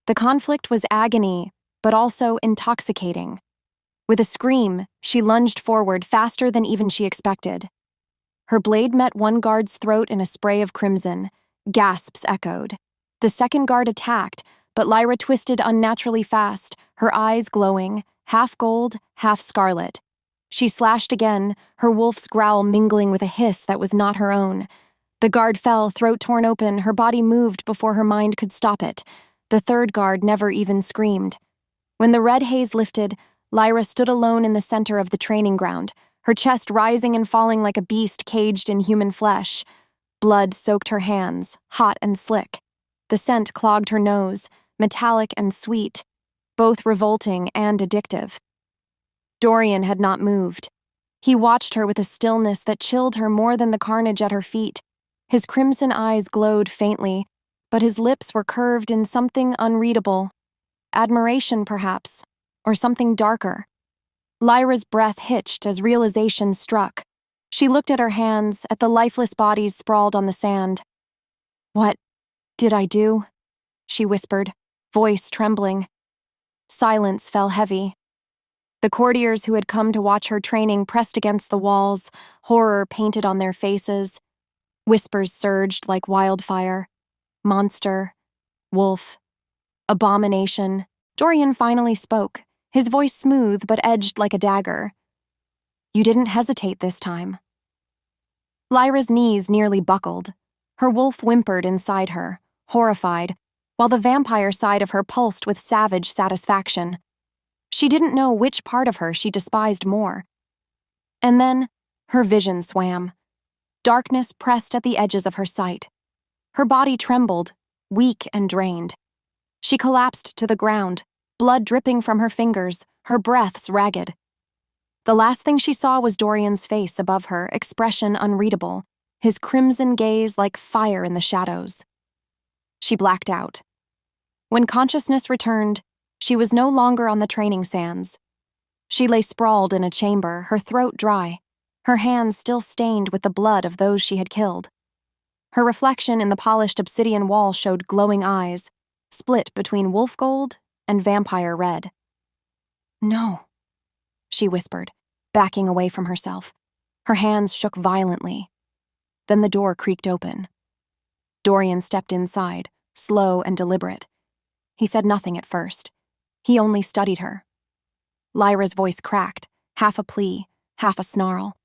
The conflict was agony, but also intoxicating. With a scream, she lunged forward faster than even she expected. Her blade met one guard's throat in a spray of crimson. Gasps echoed. The second guard attacked, but Lyra twisted unnaturally fast, her eyes glowing, half gold, half scarlet. She slashed again, her wolf's growl mingling with a hiss that was not her own. The guard fell, throat torn open, her body moved before her mind could stop it. The third guard never even screamed. When the red haze lifted, Lyra stood alone in the center of the training ground, her chest rising and falling like a beast caged in human flesh. Blood soaked her hands, hot and slick. The scent clogged her nose, metallic and sweet, both revolting and addictive. Dorian had not moved. He watched her with a stillness that chilled her more than the carnage at her feet. His crimson eyes glowed faintly, but his lips were curved in something unreadable. Admiration, perhaps, or something darker. Lyra's breath hitched as realization struck. She looked at her hands, at the lifeless bodies sprawled on the sand. "What did I do?" she whispered, voice trembling. Silence fell heavy. The courtiers who had come to watch her training pressed against the walls, horror painted on their faces. Whispers surged like wildfire. Monster, wolf, abomination. Dorian finally spoke, his voice smooth but edged like a dagger. "You didn't hesitate this time." Lyra's knees nearly buckled. Her wolf whimpered inside her, horrified, while the vampire side of her pulsed with savage satisfaction. She didn't know which part of her she despised more. And then, her vision swam. Darkness pressed at the edges of her sight. Her body trembled, weak and drained. She collapsed to the ground, blood dripping from her fingers, her breaths ragged. The last thing she saw was Dorian's face above her, expression unreadable, his crimson gaze like fire in the shadows. She blacked out. When consciousness returned, she was no longer on the training sands. She lay sprawled in a chamber, her throat dry, her hands still stained with the blood of those she had killed. Her reflection in the polished obsidian wall showed glowing eyes, split between wolf gold and vampire red. "No," she whispered, backing away from herself. Her hands shook violently. Then the door creaked open. Dorian stepped inside, slow and deliberate. He said nothing at first. He only studied her. Lyra's voice cracked, half a plea, half a snarl.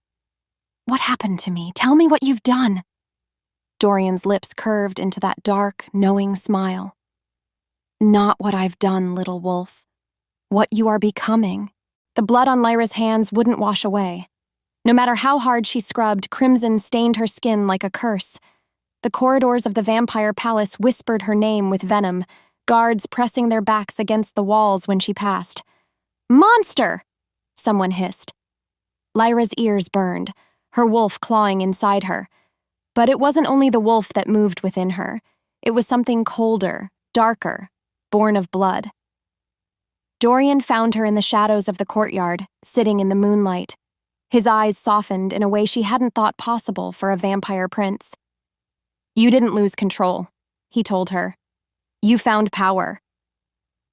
"What happened to me? Tell me what you've done." Dorian's lips curved into that dark, knowing smile. "Not what I've done, little wolf. What you are becoming." The blood on Lyra's hands wouldn't wash away. No matter how hard she scrubbed, crimson stained her skin like a curse. The corridors of the vampire palace whispered her name with venom, guards pressing their backs against the walls when she passed. "Monster!" someone hissed. Lyra's ears burned, her wolf clawing inside her. But it wasn't only the wolf that moved within her. It was something colder, darker, born of blood. Dorian found her in the shadows of the courtyard, sitting in the moonlight. His eyes softened in a way she hadn't thought possible for a vampire prince. "You didn't lose control," he told her. "You found power."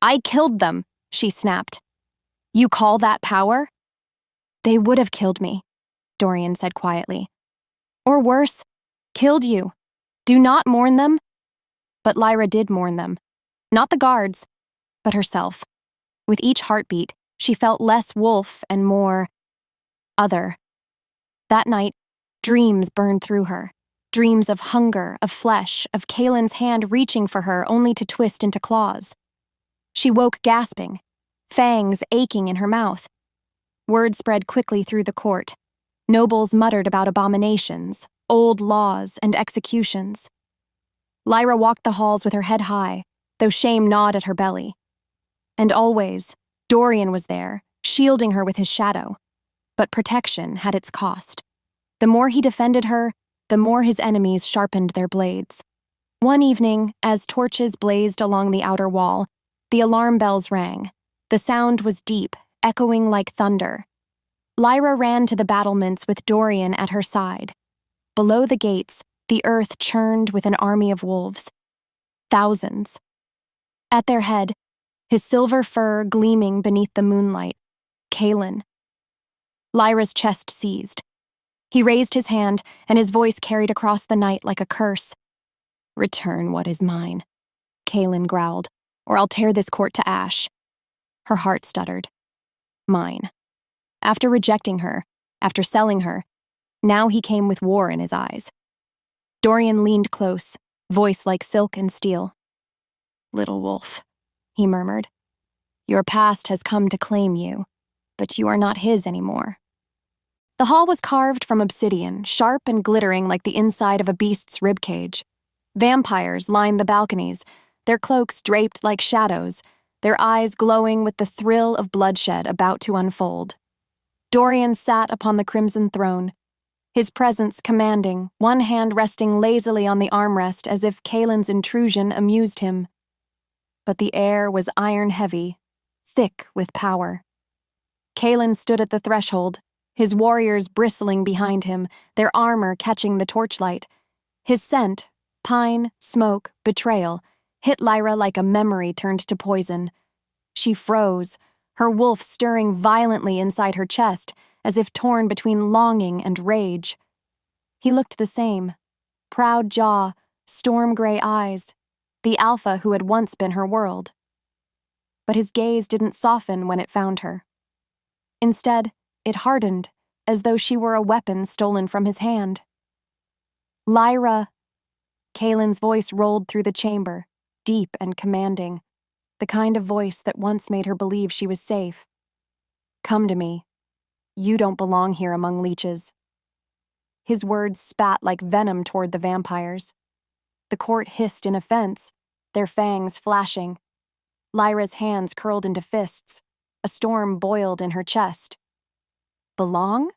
"I killed them," she snapped. "You call that power?" "They would have killed me," Dorian said quietly. "Or worse, killed you. Do not mourn them." But Lyra did mourn them. Not the guards, but herself. With each heartbeat, she felt less wolf and more other. That night, dreams burned through her. Dreams of hunger, of flesh, of Kalen's hand reaching for her only to twist into claws. She woke gasping, fangs aching in her mouth. Word spread quickly through the court. Nobles muttered about abominations, old laws, and executions. Lyra walked the halls with her head high, though shame gnawed at her belly. And always, Dorian was there, shielding her with his shadow. But protection had its cost. The more he defended her, the more his enemies sharpened their blades. One evening, as torches blazed along the outer wall, the alarm bells rang. The sound was deep, echoing like thunder. Lyra ran to the battlements with Dorian at her side. Below the gates, the earth churned with an army of wolves. Thousands. At their head, his silver fur gleaming beneath the moonlight, Kalen. Lyra's chest seized. He raised his hand, and his voice carried across the night like a curse. "Return what is mine," Kalen growled, "or I'll tear this court to ash." Her heart stuttered. Mine. After rejecting her, after selling her, now he came with war in his eyes. Dorian leaned close, voice like silk and steel. "Little wolf," he murmured. "Your past has come to claim you, but you are not his anymore." The hall was carved from obsidian, sharp and glittering like the inside of a beast's ribcage. Vampires lined the balconies, their cloaks draped like shadows, their eyes glowing with the thrill of bloodshed about to unfold. Dorian sat upon the crimson throne, his presence commanding, one hand resting lazily on the armrest as if Kalen's intrusion amused him. But the air was iron-heavy, thick with power. Kalen stood at the threshold, his warriors bristling behind him, their armor catching the torchlight. His scent, pine, smoke, betrayal, hit Lyra like a memory turned to poison. She froze, her wolf stirring violently inside her chest, as if torn between longing and rage. He looked the same. Proud jaw, storm-gray eyes, the alpha who had once been her world. But his gaze didn't soften when it found her. Instead, it hardened, as though she were a weapon stolen from his hand. "Lyra!" Kalen's voice rolled through the chamber, deep and commanding, the kind of voice that once made her believe she was safe. "Come to me. You don't belong here among leeches." His words spat like venom toward the vampires. The court hissed in offense, their fangs flashing. Lyra's hands curled into fists. A storm boiled in her chest. "Belong?"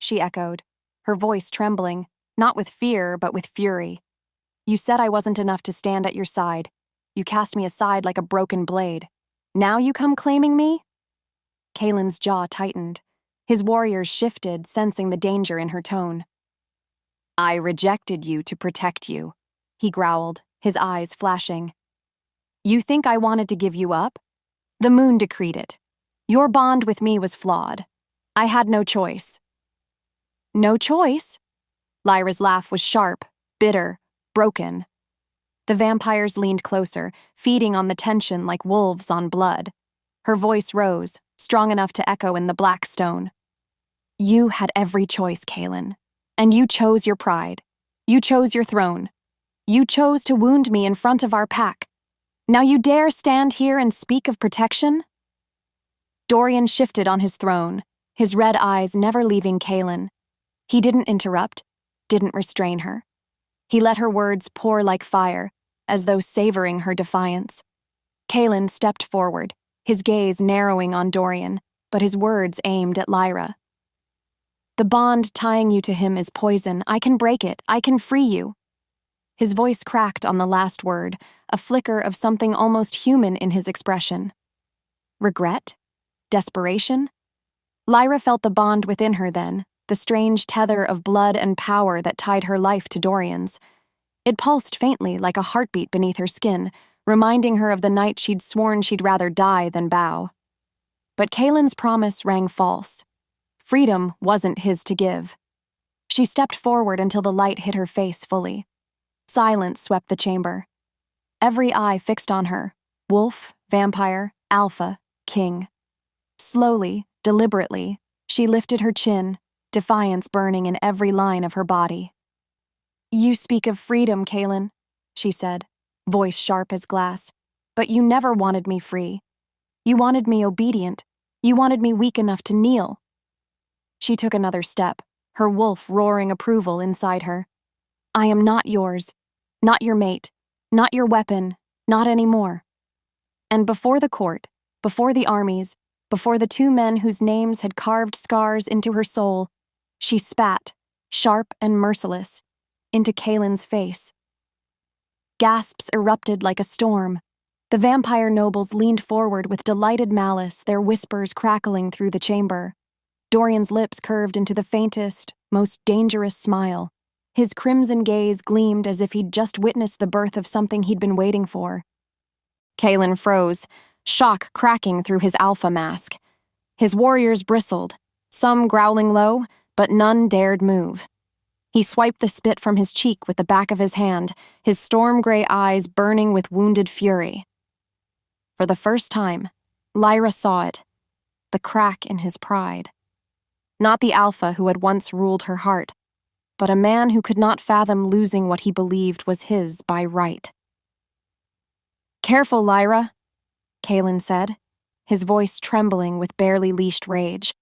she echoed, her voice trembling, not with fear, but with fury. "You said I wasn't enough to stand at your side. You cast me aside like a broken blade. Now you come claiming me?" Kalen's jaw tightened. His warriors shifted, sensing the danger in her tone. "I rejected you to protect you," he growled, his eyes flashing. "You think I wanted to give you up? The moon decreed it. Your bond with me was flawed. I had no choice." "No choice?" Lyra's laugh was sharp, bitter, broken. The vampires leaned closer, feeding on the tension like wolves on blood. Her voice rose, strong enough to echo in the black stone. "You had every choice, Kalen. And you chose your pride. You chose your throne. You chose to wound me in front of our pack. Now you dare stand here and speak of protection?" Dorian shifted on his throne, his red eyes never leaving Kalen. He didn't interrupt, didn't restrain her. He let her words pour like fire, as though savoring her defiance. Kalen stepped forward, his gaze narrowing on Dorian, but his words aimed at Lyra. "The bond tying you to him is poison. I can break it. I can free you." His voice cracked on the last word, a flicker of something almost human in his expression. Regret? Desperation? Lyra felt the bond within her then, the strange tether of blood and power that tied her life to Dorian's. It pulsed faintly like a heartbeat beneath her skin, reminding her of the night she'd sworn she'd rather die than bow. But Kalen's promise rang false. Freedom wasn't his to give. She stepped forward until the light hit her face fully. Silence swept the chamber. every eye fixed on her. Wolf, vampire, alpha, king. Slowly, deliberately, she lifted her chin, defiance burning in every line of her body. "You speak of freedom, Kaylin," she said, voice sharp as glass. "But you never wanted me free. You wanted me obedient. You wanted me weak enough to kneel." She took another step, her wolf roaring approval inside her. "I am not yours, not your mate, not your weapon, not anymore." And before the court, before the armies, before the two men whose names had carved scars into her soul, she spat, sharp and merciless, into Kaylin's face. Gasps erupted like a storm. The vampire nobles leaned forward with delighted malice, their whispers crackling through the chamber. Dorian's lips curved into the faintest, most dangerous smile. His crimson gaze gleamed as if he'd just witnessed the birth of something he'd been waiting for. Kaylin froze, shock cracking through his alpha mask. His warriors bristled, some growling low, but none dared move. He swiped the spit from his cheek with the back of his hand, his storm-gray eyes burning with wounded fury. For the first time, Lyra saw it, the crack in his pride. Not the alpha who had once ruled her heart, but a man who could not fathom losing what he believed was his by right. "Careful, Lyra," Kaylin said, his voice trembling with barely leashed rage.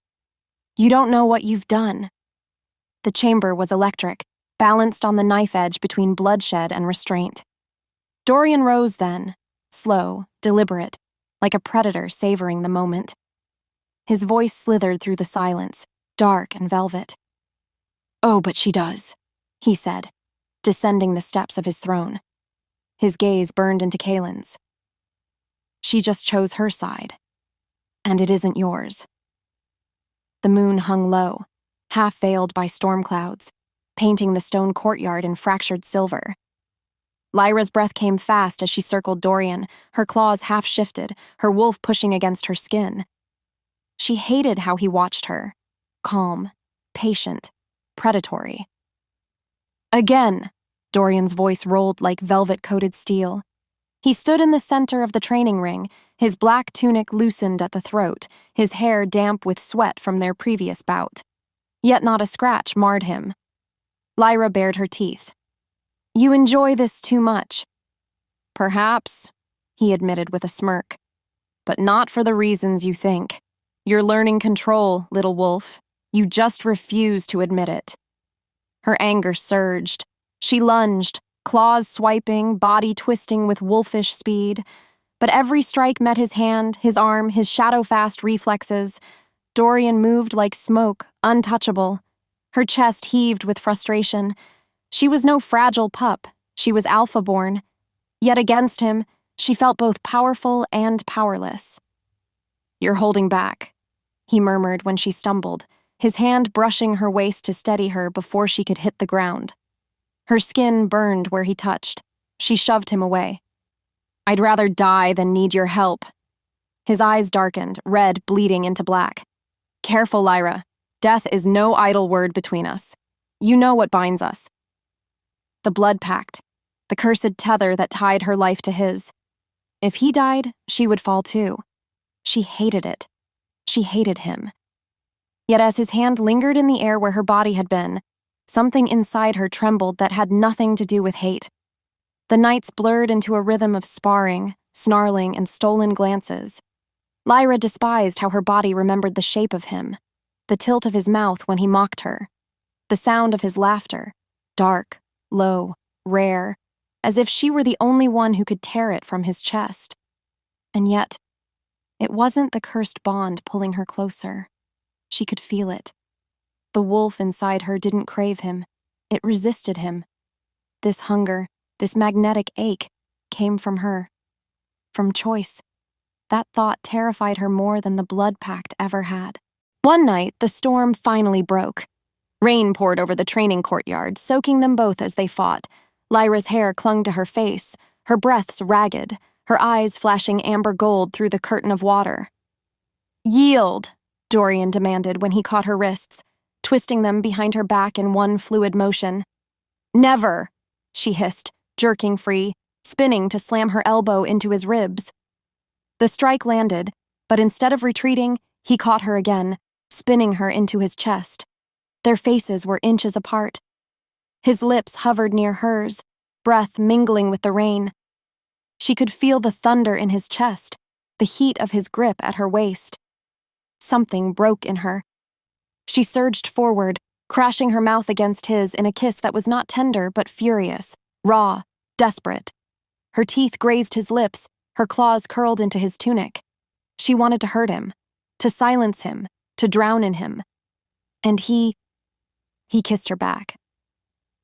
"You don't know what you've done." The chamber was electric, balanced on the knife edge between bloodshed and restraint. Dorian rose then, slow, deliberate, like a predator savoring the moment. His voice slithered through the silence, dark and velvet. "Oh, but she does," he said, descending the steps of his throne. His gaze burned into Kaylin's. "She just chose her side, and it isn't yours." The moon hung low, half-veiled by storm clouds, painting the stone courtyard in fractured silver. Lyra's breath came fast as she circled Dorian, her claws half-shifted, her wolf pushing against her skin. She hated how he watched her, calm, patient, predatory. "Again," Dorian's voice rolled like velvet-coated steel. He stood in the center of the training ring, his black tunic loosened at the throat, his hair damp with sweat from their previous bout. Yet not a scratch marred him. Lyra bared her teeth. "You enjoy this too much." "Perhaps," he admitted with a smirk. "But not for the reasons you think. You're learning control, little wolf. You just refuse to admit it." Her anger surged. She lunged, claws swiping, body twisting with wolfish speed. But every strike met his hand, his arm, his shadow-fast reflexes. Dorian moved like smoke, untouchable. Her chest heaved with frustration. She was no fragile pup. She was alpha-born. Yet against him, she felt both powerful and powerless. "You're holding back," he murmured when she stumbled, his hand brushing her waist to steady her before she could hit the ground. Her skin burned where he touched. She shoved him away. "I'd rather die than need your help." His eyes darkened, red bleeding into black. "Careful, Lyra. Death is no idle word between us. You know what binds us." The blood pact, the cursed tether that tied her life to his. If he died, she would fall too. She hated it. She hated him. Yet as his hand lingered in the air where her body had been, something inside her trembled that had nothing to do with hate. The nights blurred into a rhythm of sparring, snarling, and stolen glances. Lyra despised how her body remembered the shape of him, the tilt of his mouth when he mocked her, the sound of his laughter, dark, low, rare, as if she were the only one who could tear it from his chest. And yet, it wasn't the cursed bond pulling her closer. She could feel it. The wolf inside her didn't crave him. It resisted him. This hunger, this magnetic ache, came from her. From choice. That thought terrified her more than the blood pact ever had. One night, the storm finally broke. Rain poured over the training courtyard, soaking them both as they fought. Lyra's hair clung to her face, her breaths ragged, her eyes flashing amber gold through the curtain of water. "Yield," Dorian demanded when he caught her wrists, twisting them behind her back in one fluid motion. "Never," she hissed, jerking free, spinning to slam her elbow into his ribs. The strike landed, but instead of retreating, he caught her again, spinning her into his chest. Their faces were inches apart. His lips hovered near hers, breath mingling with the rain. She could feel the thunder in his chest, the heat of his grip at her waist. Something broke in her. She surged forward, crashing her mouth against his in a kiss that was not tender but furious, raw, desperate. Her teeth grazed his lips, her claws curled into his tunic. She wanted to hurt him, to silence him, to drown in him. And he kissed her back.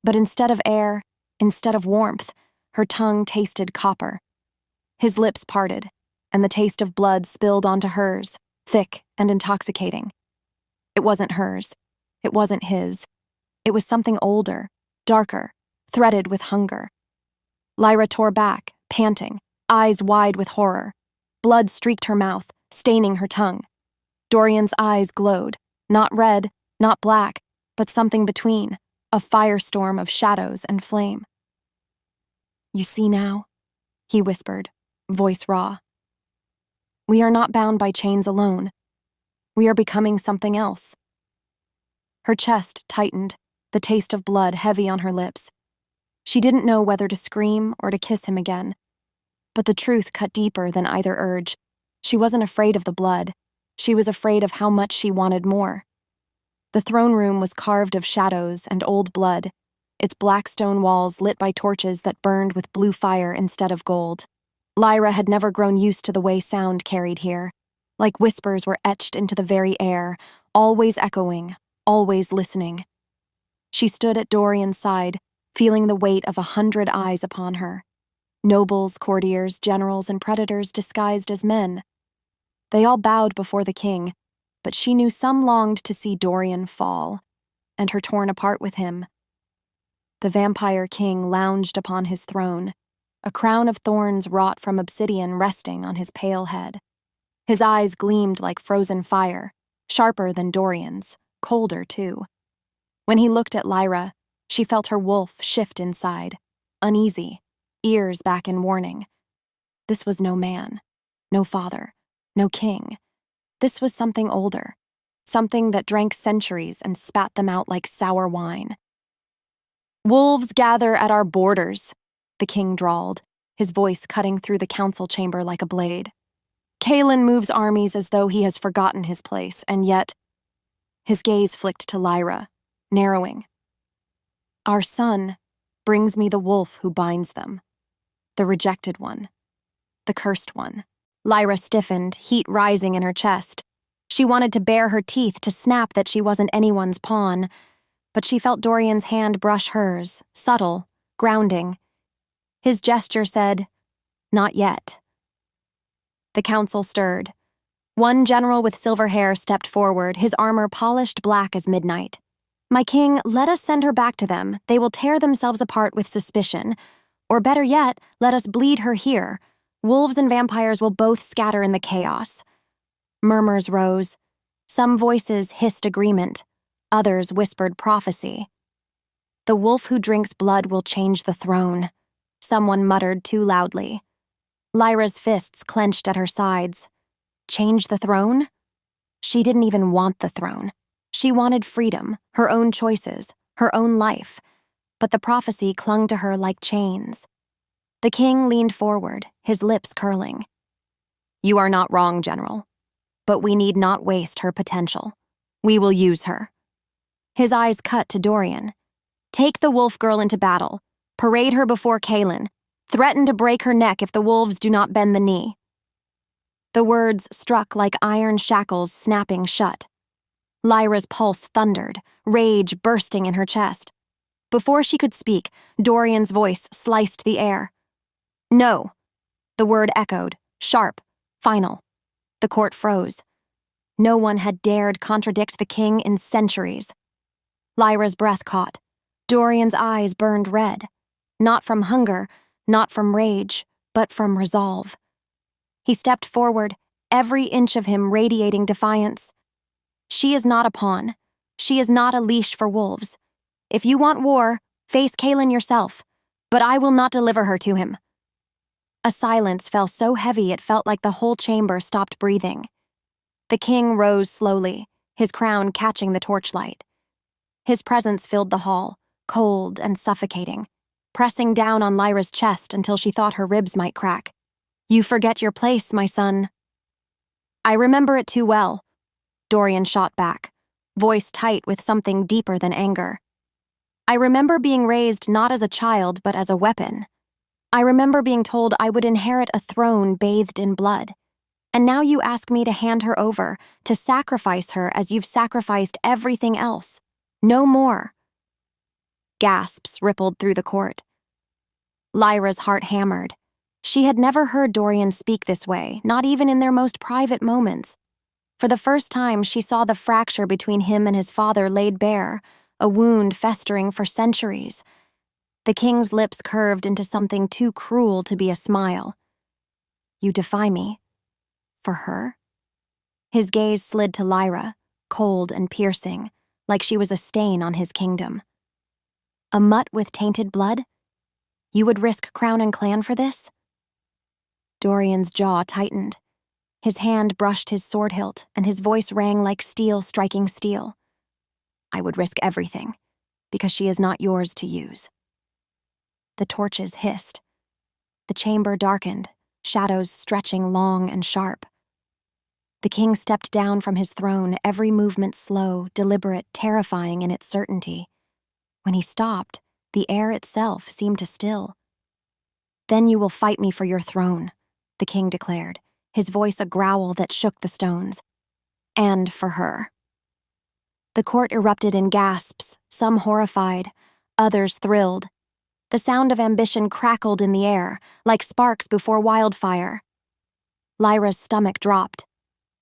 But instead of air, instead of warmth, her tongue tasted copper. His lips parted, and the taste of blood spilled onto hers, thick and intoxicating. It wasn't hers. It wasn't his. It was something older, darker, threaded with hunger. Lyra tore back, panting, eyes wide with horror. Blood streaked her mouth, staining her tongue. Dorian's eyes glowed, not red, not black, but something between, a firestorm of shadows and flame. "You see now?" he whispered, voice raw. "We are not bound by chains alone. We are becoming something else." Her chest tightened, the taste of blood heavy on her lips. She didn't know whether to scream or to kiss him again. But the truth cut deeper than either urge. She wasn't afraid of the blood. She was afraid of how much she wanted more. The throne room was carved of shadows and old blood, its black stone walls lit by torches that burned with blue fire instead of gold. Lyra had never grown used to the way sound carried here, like whispers were etched into the very air, always echoing, always listening. She stood at Dorian's side, feeling the weight of 100 eyes upon her. Nobles, courtiers, generals, and predators disguised as men. They all bowed before the king, but she knew some longed to see Dorian fall, and her torn apart with him. The vampire king lounged upon his throne, a crown of thorns wrought from obsidian resting on his pale head. His eyes gleamed like frozen fire, sharper than Dorian's, colder too. When he looked at Lyra, she felt her wolf shift inside, uneasy, ears back in warning. This was no man, no father, no king. This was something older, something that drank centuries and spat them out like sour wine. "Wolves gather at our borders," the king drawled, his voice cutting through the council chamber like a blade. "Kaelin moves armies as though he has forgotten his place, and yet—" His gaze flicked to Lyra, narrowing. "Our son brings me the wolf who binds them. The rejected one. The cursed one." Lyra stiffened, heat rising in her chest. She wanted to bare her teeth to snap that she wasn't anyone's pawn, but she felt Dorian's hand brush hers, subtle, grounding. His gesture said, "Not yet." The council stirred. One general with silver hair stepped forward, his armor polished black as midnight. "My king, let us send her back to them. They will tear themselves apart with suspicion. Or better yet, let us bleed her here. Wolves and vampires will both scatter in the chaos." Murmurs rose. Some voices hissed agreement. Others whispered prophecy. "The wolf who drinks blood will change the throne," someone muttered too loudly. Lyra's fists clenched at her sides. Change the throne? She didn't even want the throne. She wanted freedom, her own choices, her own life. But the prophecy clung to her like chains. The king leaned forward, his lips curling. "You are not wrong, General. But we need not waste her potential. We will use her." His eyes cut to Dorian. "Take the wolf girl into battle. Parade her before Kaelin. Threaten to break her neck if the wolves do not bend the knee." The words struck like iron shackles snapping shut. Lyra's pulse thundered, rage bursting in her chest. Before she could speak, Dorian's voice sliced the air. "No." The word echoed, sharp, final. The court froze. No one had dared contradict the king in centuries. Lyra's breath caught. Dorian's eyes burned red. Not from hunger, not from rage, but from resolve. He stepped forward, every inch of him radiating defiance. "She is not a pawn. She is not a leash for wolves. If you want war, face Kaelin yourself, but I will not deliver her to him. A silence fell so heavy it felt like the whole chamber stopped breathing. The king rose slowly, his crown catching the torchlight. His presence filled the hall, cold and suffocating, pressing down on Lyra's chest until she thought her ribs might crack. "You forget your place, my son." "I remember it too well," Dorian shot back, voice tight with something deeper than anger. "I remember being raised not as a child but as a weapon. I remember being told I would inherit a throne bathed in blood. And now you ask me to hand her over, to sacrifice her as you've sacrificed everything else. No more." Gasps rippled through the court. Lyra's heart hammered. She had never heard Dorian speak this way, not even in their most private moments. For the first time, she saw the fracture between him and his father laid bare, a wound festering for centuries. The king's lips curved into something too cruel to be a smile. "You defy me? For her?" His gaze slid to Lyra, cold and piercing, like she was a stain on his kingdom. "A mutt with tainted blood? You would risk crown and clan for this?" Dorian's jaw tightened. His hand brushed his sword hilt, and his voice rang like steel striking steel. "I would risk everything, because she is not yours to use." The torches hissed. The chamber darkened, shadows stretching long and sharp. The king stepped down from his throne, every movement slow, deliberate, terrifying in its certainty. When he stopped, the air itself seemed to still. "Then you will fight me for your throne," the king declared, his voice a growl that shook the stones. "And for her." The court erupted in gasps, some horrified, others thrilled. The sound of ambition crackled in the air, like sparks before wildfire. Lyra's stomach dropped.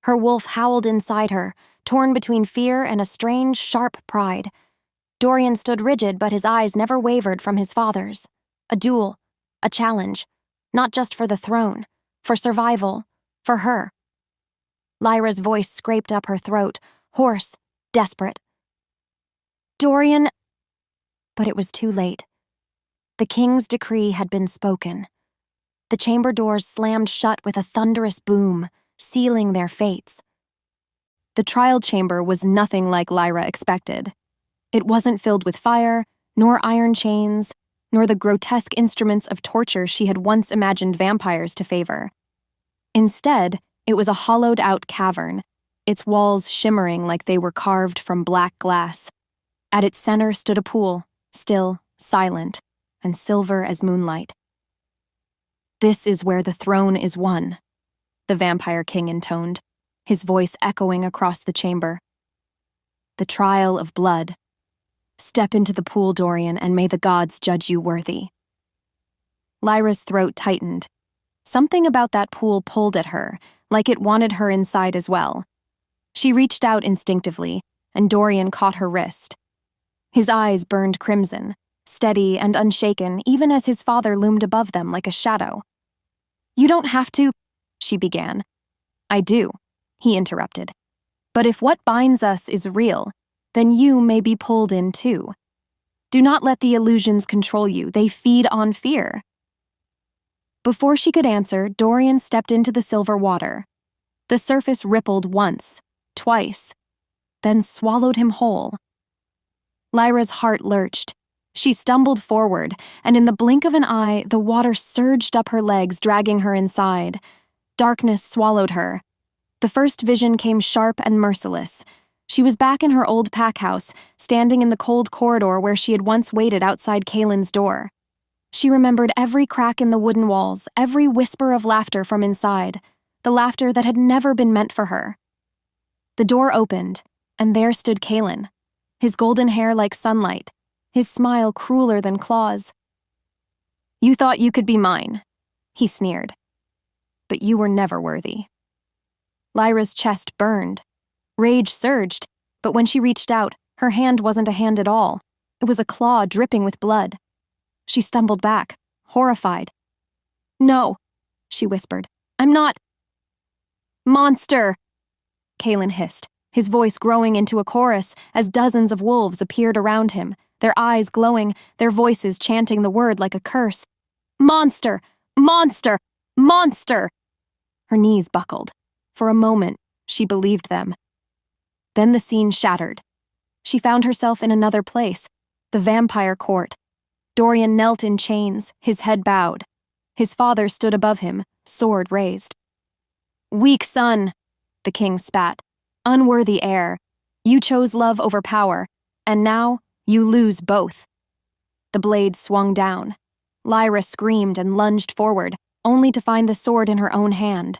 Her wolf howled inside her, torn between fear and a strange, sharp pride. Dorian stood rigid, but his eyes never wavered from his father's. A duel, a challenge, not just for the throne, for survival, for her. Lyra's voice scraped up her throat, hoarse, desperate. "Dorian—" But it was too late. The king's decree had been spoken. The chamber doors slammed shut with a thunderous boom, sealing their fates. The trial chamber was nothing like Lyra expected. It wasn't filled with fire, nor iron chains, nor the grotesque instruments of torture she had once imagined vampires to favor. Instead, it was a hollowed-out cavern, its walls shimmering like they were carved from black glass. At its center stood a pool, still, silent, and silver as moonlight. "This is where the throne is won," the vampire king intoned, his voice echoing across the chamber. "The trial of blood. Step into the pool, Dorian, and may the gods judge you worthy." Lyra's throat tightened. Something about that pool pulled at her, like it wanted her inside as well. She reached out instinctively, and Dorian caught her wrist. His eyes burned crimson, steady and unshaken even as his father loomed above them like a shadow. "You don't have to," she began. "I do," he interrupted. "But if what binds us is real, then you may be pulled in too. Do not let the illusions control you, they feed on fear." Before she could answer, Dorian stepped into the silver water. The surface rippled once, twice, then swallowed him whole. Lyra's heart lurched. She stumbled forward, and in the blink of an eye, the water surged up her legs, dragging her inside. Darkness swallowed her. The first vision came sharp and merciless. She was back in her old pack house, standing in the cold corridor where she had once waited outside Kaylin's door. She remembered every crack in the wooden walls, every whisper of laughter from inside, the laughter that had never been meant for her. The door opened, and there stood Kaylin, his golden hair like sunlight, his smile crueler than claws. "You thought you could be mine," he sneered. "But you were never worthy." Lyra's chest burned. Rage surged, but when she reached out, her hand wasn't a hand at all. It was a claw dripping with blood. She stumbled back, horrified. "No," she whispered. "I'm not—" "Monster!" Kaylin hissed, his voice growing into a chorus as dozens of wolves appeared around him, their eyes glowing, their voices chanting the word like a curse. "Monster! Monster! Monster! Her knees buckled. For a moment, she believed them. Then the scene shattered. She found herself in another place, the vampire court. Dorian knelt in chains, his head bowed. His father stood above him, sword raised. Weak son, the king spat. Unworthy heir. You chose love over power, and now you lose both. The blade swung down. Lyra screamed and lunged forward, only to find the sword in her own hand.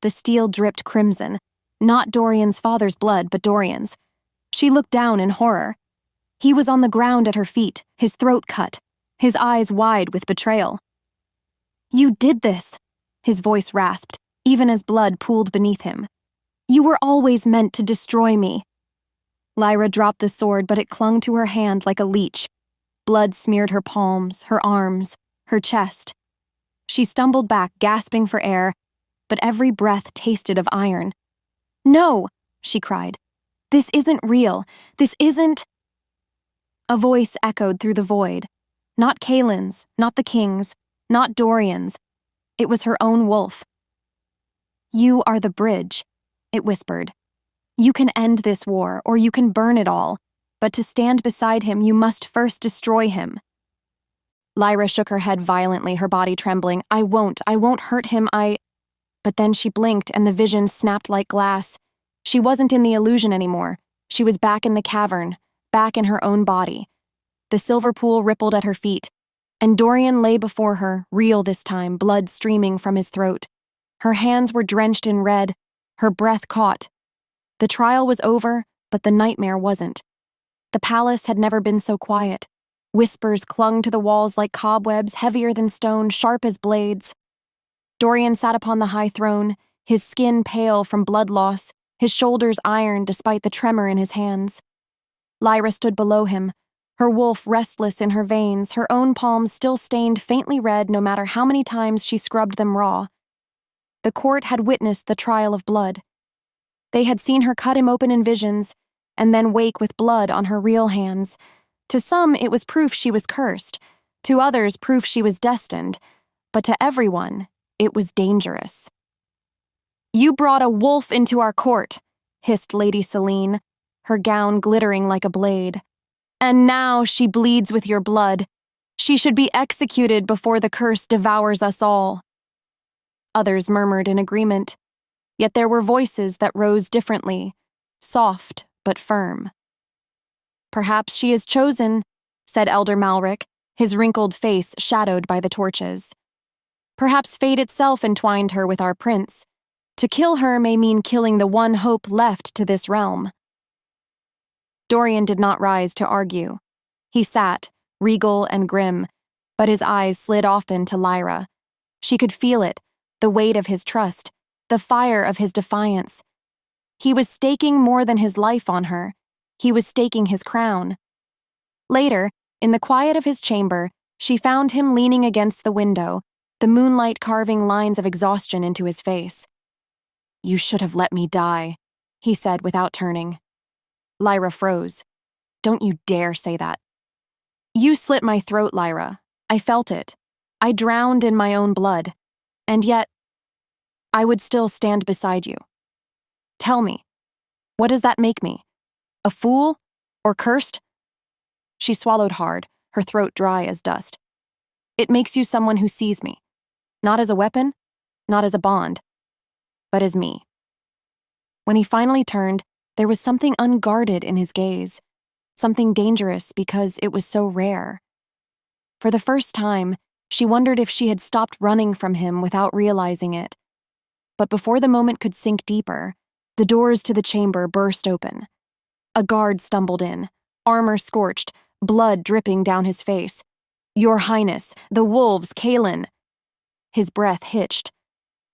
The steel dripped crimson, not Dorian's father's blood, but Dorian's. She looked down in horror. He was on the ground at her feet, his throat cut, his eyes wide with betrayal. You did this, his voice rasped, even as blood pooled beneath him. You were always meant to destroy me. Lyra dropped the sword, but it clung to her hand like a leech. Blood smeared her palms, her arms, her chest. She stumbled back, gasping for air, but every breath tasted of iron. No, she cried. This isn't real. This isn't... A voice echoed through the void. Not Kaylin's, not the king's, not Dorian's. It was her own wolf. You are the bridge, it whispered. You can end this war, or you can burn it all, but to stand beside him, you must first destroy him. Lyra shook her head violently, her body trembling. I won't hurt him, But then she blinked and the vision snapped like glass. She wasn't in the illusion anymore. She was back in the cavern, back in her own body. The silver pool rippled at her feet, and Dorian lay before her, real this time, blood streaming from his throat. Her hands were drenched in red, her breath caught. The trial was over, but the nightmare wasn't. The palace had never been so quiet. Whispers clung to the walls like cobwebs, heavier than stone, sharp as blades. Dorian sat upon the high throne, his skin pale from blood loss, his shoulders iron despite the tremor in his hands. Lyra stood below him, her wolf restless in her veins, her own palms still stained faintly red no matter how many times she scrubbed them raw. The court had witnessed the trial of blood. They had seen her cut him open in visions, and then wake with blood on her real hands. To some, it was proof she was cursed. To others, proof she was destined. But to everyone, it was dangerous. You brought a wolf into our court, hissed Lady Selene, her gown glittering like a blade. And now she bleeds with your blood. She should be executed before the curse devours us all. Others murmured in agreement. Yet there were voices that rose differently, soft but firm. Perhaps she is chosen, said Elder Malric, his wrinkled face shadowed by the torches. Perhaps fate itself entwined her with our prince. To kill her may mean killing the one hope left to this realm. Dorian did not rise to argue. He sat, regal and grim, but his eyes slid often to Lyra. She could feel it, the weight of his trust, the fire of his defiance. He was staking more than his life on her. He was staking his crown. Later, in the quiet of his chamber, she found him leaning against the window, the moonlight carving lines of exhaustion into his face. You should have let me die, he said without turning. Lyra froze. Don't you dare say that. You slit my throat, Lyra. I felt it. I drowned in my own blood. And yet, I would still stand beside you. Tell me, what does that make me? A fool? Or cursed? She swallowed hard, her throat dry as dust. It makes you someone who sees me. Not as a weapon, not as a bond, but as me. When he finally turned, there was something unguarded in his gaze, something dangerous because it was so rare. For the first time, she wondered if she had stopped running from him without realizing it. But before the moment could sink deeper, the doors to the chamber burst open. A guard stumbled in, armor scorched, blood dripping down his face. Your Highness, the wolves, Kaylin. His breath hitched.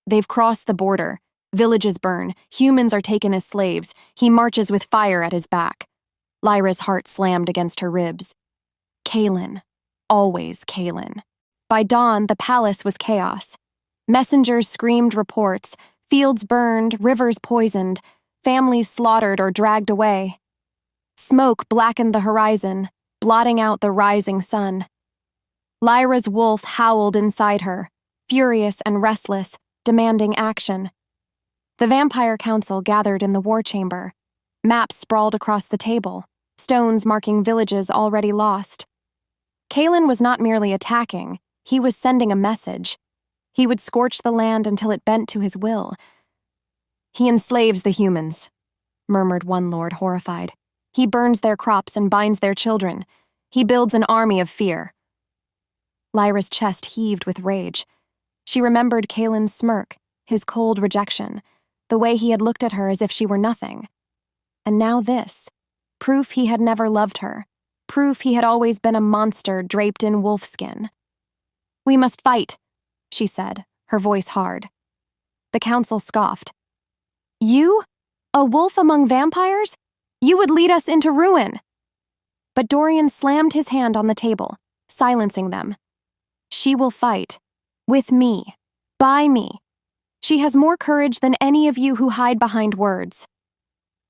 They've crossed the border. Villages burn. Humans are taken as slaves. He marches with fire at his back. Lyra's heart slammed against her ribs. Kaylin. Always Kaylin. By dawn, the palace was chaos. Messengers screamed reports, fields burned, rivers poisoned, families slaughtered or dragged away. Smoke blackened the horizon, blotting out the rising sun. Lyra's wolf howled inside her, furious and restless, demanding action. The Vampire Council gathered in the war chamber. Maps sprawled across the table, stones marking villages already lost. Kalen was not merely attacking, he was sending a message. He would scorch the land until it bent to his will. "He enslaves the humans," murmured one lord, horrified. "He burns their crops and binds their children. He builds an army of fear." Lyra's chest heaved with rage. She remembered Kalen's smirk, his cold rejection, the way he had looked at her as if she were nothing. And now this, proof he had never loved her, proof he had always been a monster draped in wolfskin. "We must fight," she said, her voice hard. The council scoffed. "You? A wolf among vampires? You would lead us into ruin." But Dorian slammed his hand on the table, silencing them. "She will fight. With me. By me. She has more courage than any of you who hide behind words."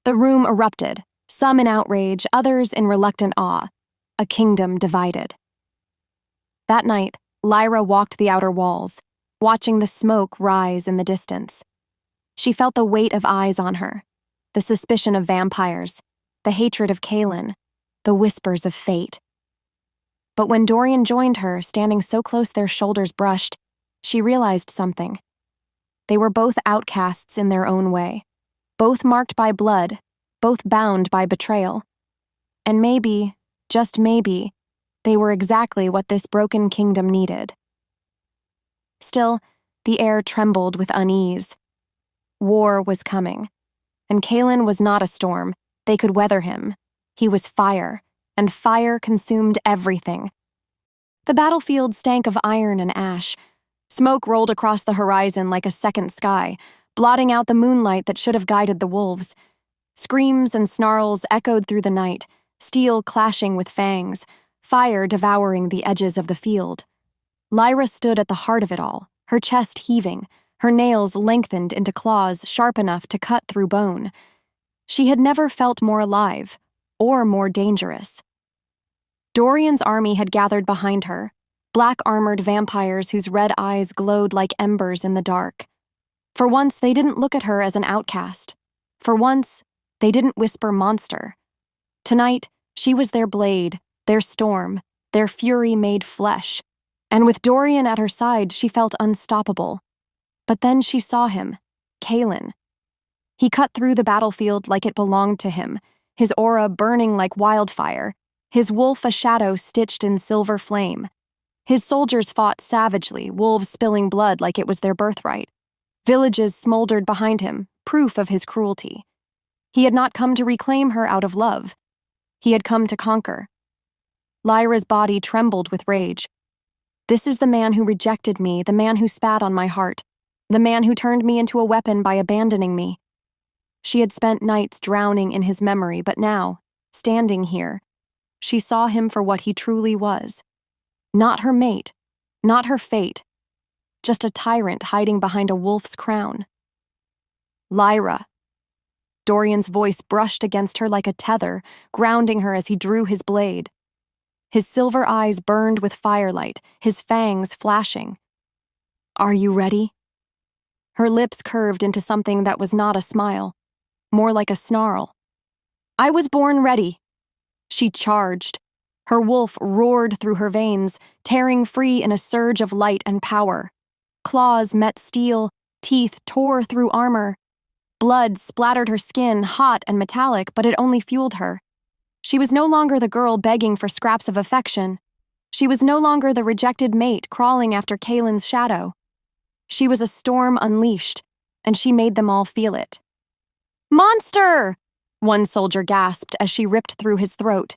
The room erupted, some in outrage, others in reluctant awe. A kingdom divided. That night, Lyra walked the outer walls, watching the smoke rise in the distance. She felt the weight of eyes on her, the suspicion of vampires, the hatred of Kalen, the whispers of fate. But when Dorian joined her, standing so close their shoulders brushed, she realized something. They were both outcasts in their own way, both marked by blood, both bound by betrayal. And maybe, just maybe, they were exactly what this broken kingdom needed. Still, the air trembled with unease. War was coming, and Kalen was not a storm. They could weather him. He was fire, and fire consumed everything. The battlefield stank of iron and ash. Smoke rolled across the horizon like a second sky, blotting out the moonlight that should have guided the wolves. Screams and snarls echoed through the night, steel clashing with fangs, fire devouring the edges of the field. Lyra stood at the heart of it all, her chest heaving, her nails lengthened into claws sharp enough to cut through bone. She had never felt more alive, or more dangerous. Dorian's army had gathered behind her, black-armored vampires whose red eyes glowed like embers in the dark. For once, they didn't look at her as an outcast. For once, they didn't whisper monster. Tonight, she was their blade, their storm, their fury made flesh. And with Dorian at her side, she felt unstoppable. But then she saw him, Kalen. He cut through the battlefield like it belonged to him, his aura burning like wildfire, his wolf a shadow stitched in silver flame. His soldiers fought savagely, wolves spilling blood like it was their birthright. Villages smoldered behind him, proof of his cruelty. He had not come to reclaim her out of love. He had come to conquer. Lyra's body trembled with rage. This is the man who rejected me, the man who spat on my heart, the man who turned me into a weapon by abandoning me. She had spent nights drowning in his memory, but now, standing here, she saw him for what he truly was. Not her mate, not her fate, just a tyrant hiding behind a wolf's crown. Lyra. Dorian's voice brushed against her like a tether, grounding her as he drew his blade. His silver eyes burned with firelight, his fangs flashing. "Are you ready?" Her lips curved into something that was not a smile, more like a snarl. "I was born ready." She charged. Her wolf roared through her veins, tearing free in a surge of light and power. Claws met steel, teeth tore through armor. Blood splattered her skin, hot and metallic, but it only fueled her. She was no longer the girl begging for scraps of affection. She was no longer the rejected mate crawling after Kalen's shadow. She was a storm unleashed, and she made them all feel it. "Monster!" one soldier gasped as she ripped through his throat.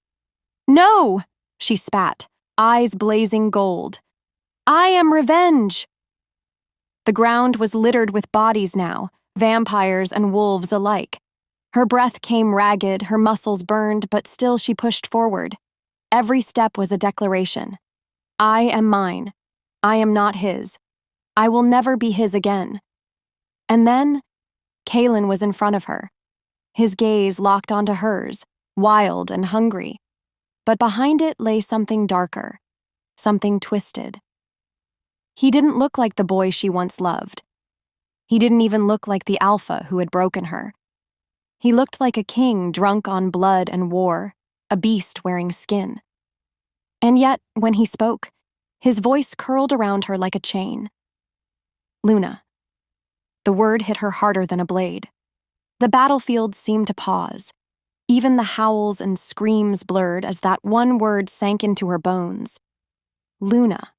"No!" she spat, eyes blazing gold. "I am revenge!" The ground was littered with bodies now, vampires and wolves alike. Her breath came ragged, her muscles burned, but still she pushed forward. Every step was a declaration. I am mine. I am not his. I will never be his again. And then, Kalen was in front of her. His gaze locked onto hers, wild and hungry. But behind it lay something darker, something twisted. He didn't look like the boy she once loved. He didn't even look like the alpha who had broken her. He looked like a king drunk on blood and war, a beast wearing skin. And yet, when he spoke, his voice curled around her like a chain. Luna. The word hit her harder than a blade. The battlefield seemed to pause. Even the howls and screams blurred as that one word sank into her bones. Luna.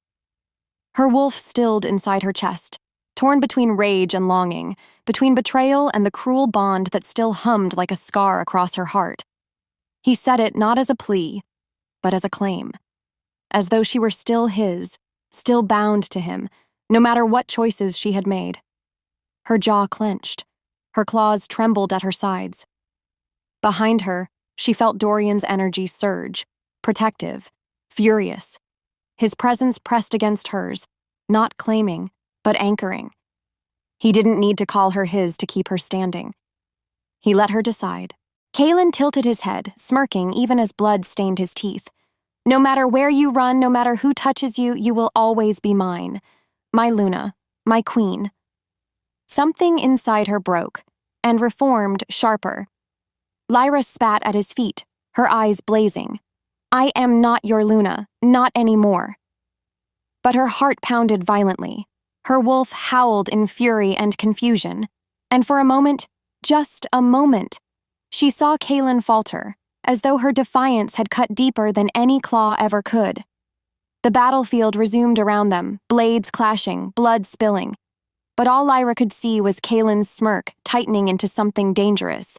Her wolf stilled inside her chest, torn between rage and longing, between betrayal and the cruel bond that still hummed like a scar across her heart. He said it not as a plea, but as a claim. As though she were still his, still bound to him, no matter what choices she had made. Her jaw clenched. Her claws trembled at her sides. Behind her, she felt Dorian's energy surge, protective, furious. His presence pressed against hers, not claiming, but anchoring. He didn't need to call her his to keep her standing. He let her decide. Kalen tilted his head, smirking even as blood stained his teeth. No matter where you run, no matter who touches you, you will always be mine. My Luna, my queen. Something inside her broke, and reformed sharper. Lyra spat at his feet, her eyes blazing. I am not your Luna, not anymore. But her heart pounded violently. Her wolf howled in fury and confusion. And for a moment, just a moment, she saw Kalen falter, as though her defiance had cut deeper than any claw ever could. The battlefield resumed around them, blades clashing, blood spilling. But all Lyra could see was Kalen's smirk tightening into something dangerous.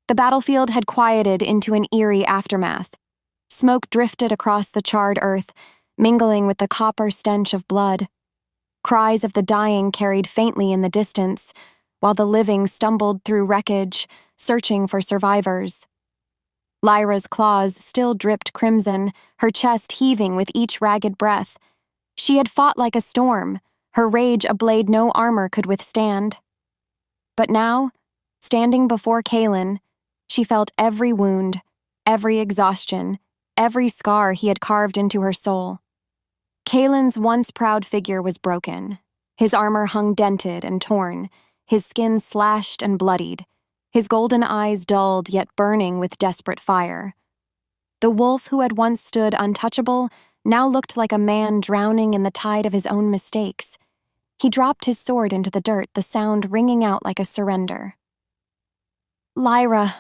The battlefield had quieted into an eerie aftermath. Smoke drifted across the charred earth, mingling with the copper stench of blood. Cries of the dying carried faintly in the distance, while the living stumbled through wreckage, searching for survivors. Lyra's claws still dripped crimson, her chest heaving with each ragged breath. She had fought like a storm, her rage a blade no armor could withstand. But now, standing before Kalen, she felt every wound, every exhaustion, every scar he had carved into her soul. Kalen's once proud figure was broken. His armor hung dented and torn, his skin slashed and bloodied, his golden eyes dulled yet burning with desperate fire. The wolf who had once stood untouchable now looked like a man drowning in the tide of his own mistakes. He dropped his sword into the dirt, the sound ringing out like a surrender. Lyra.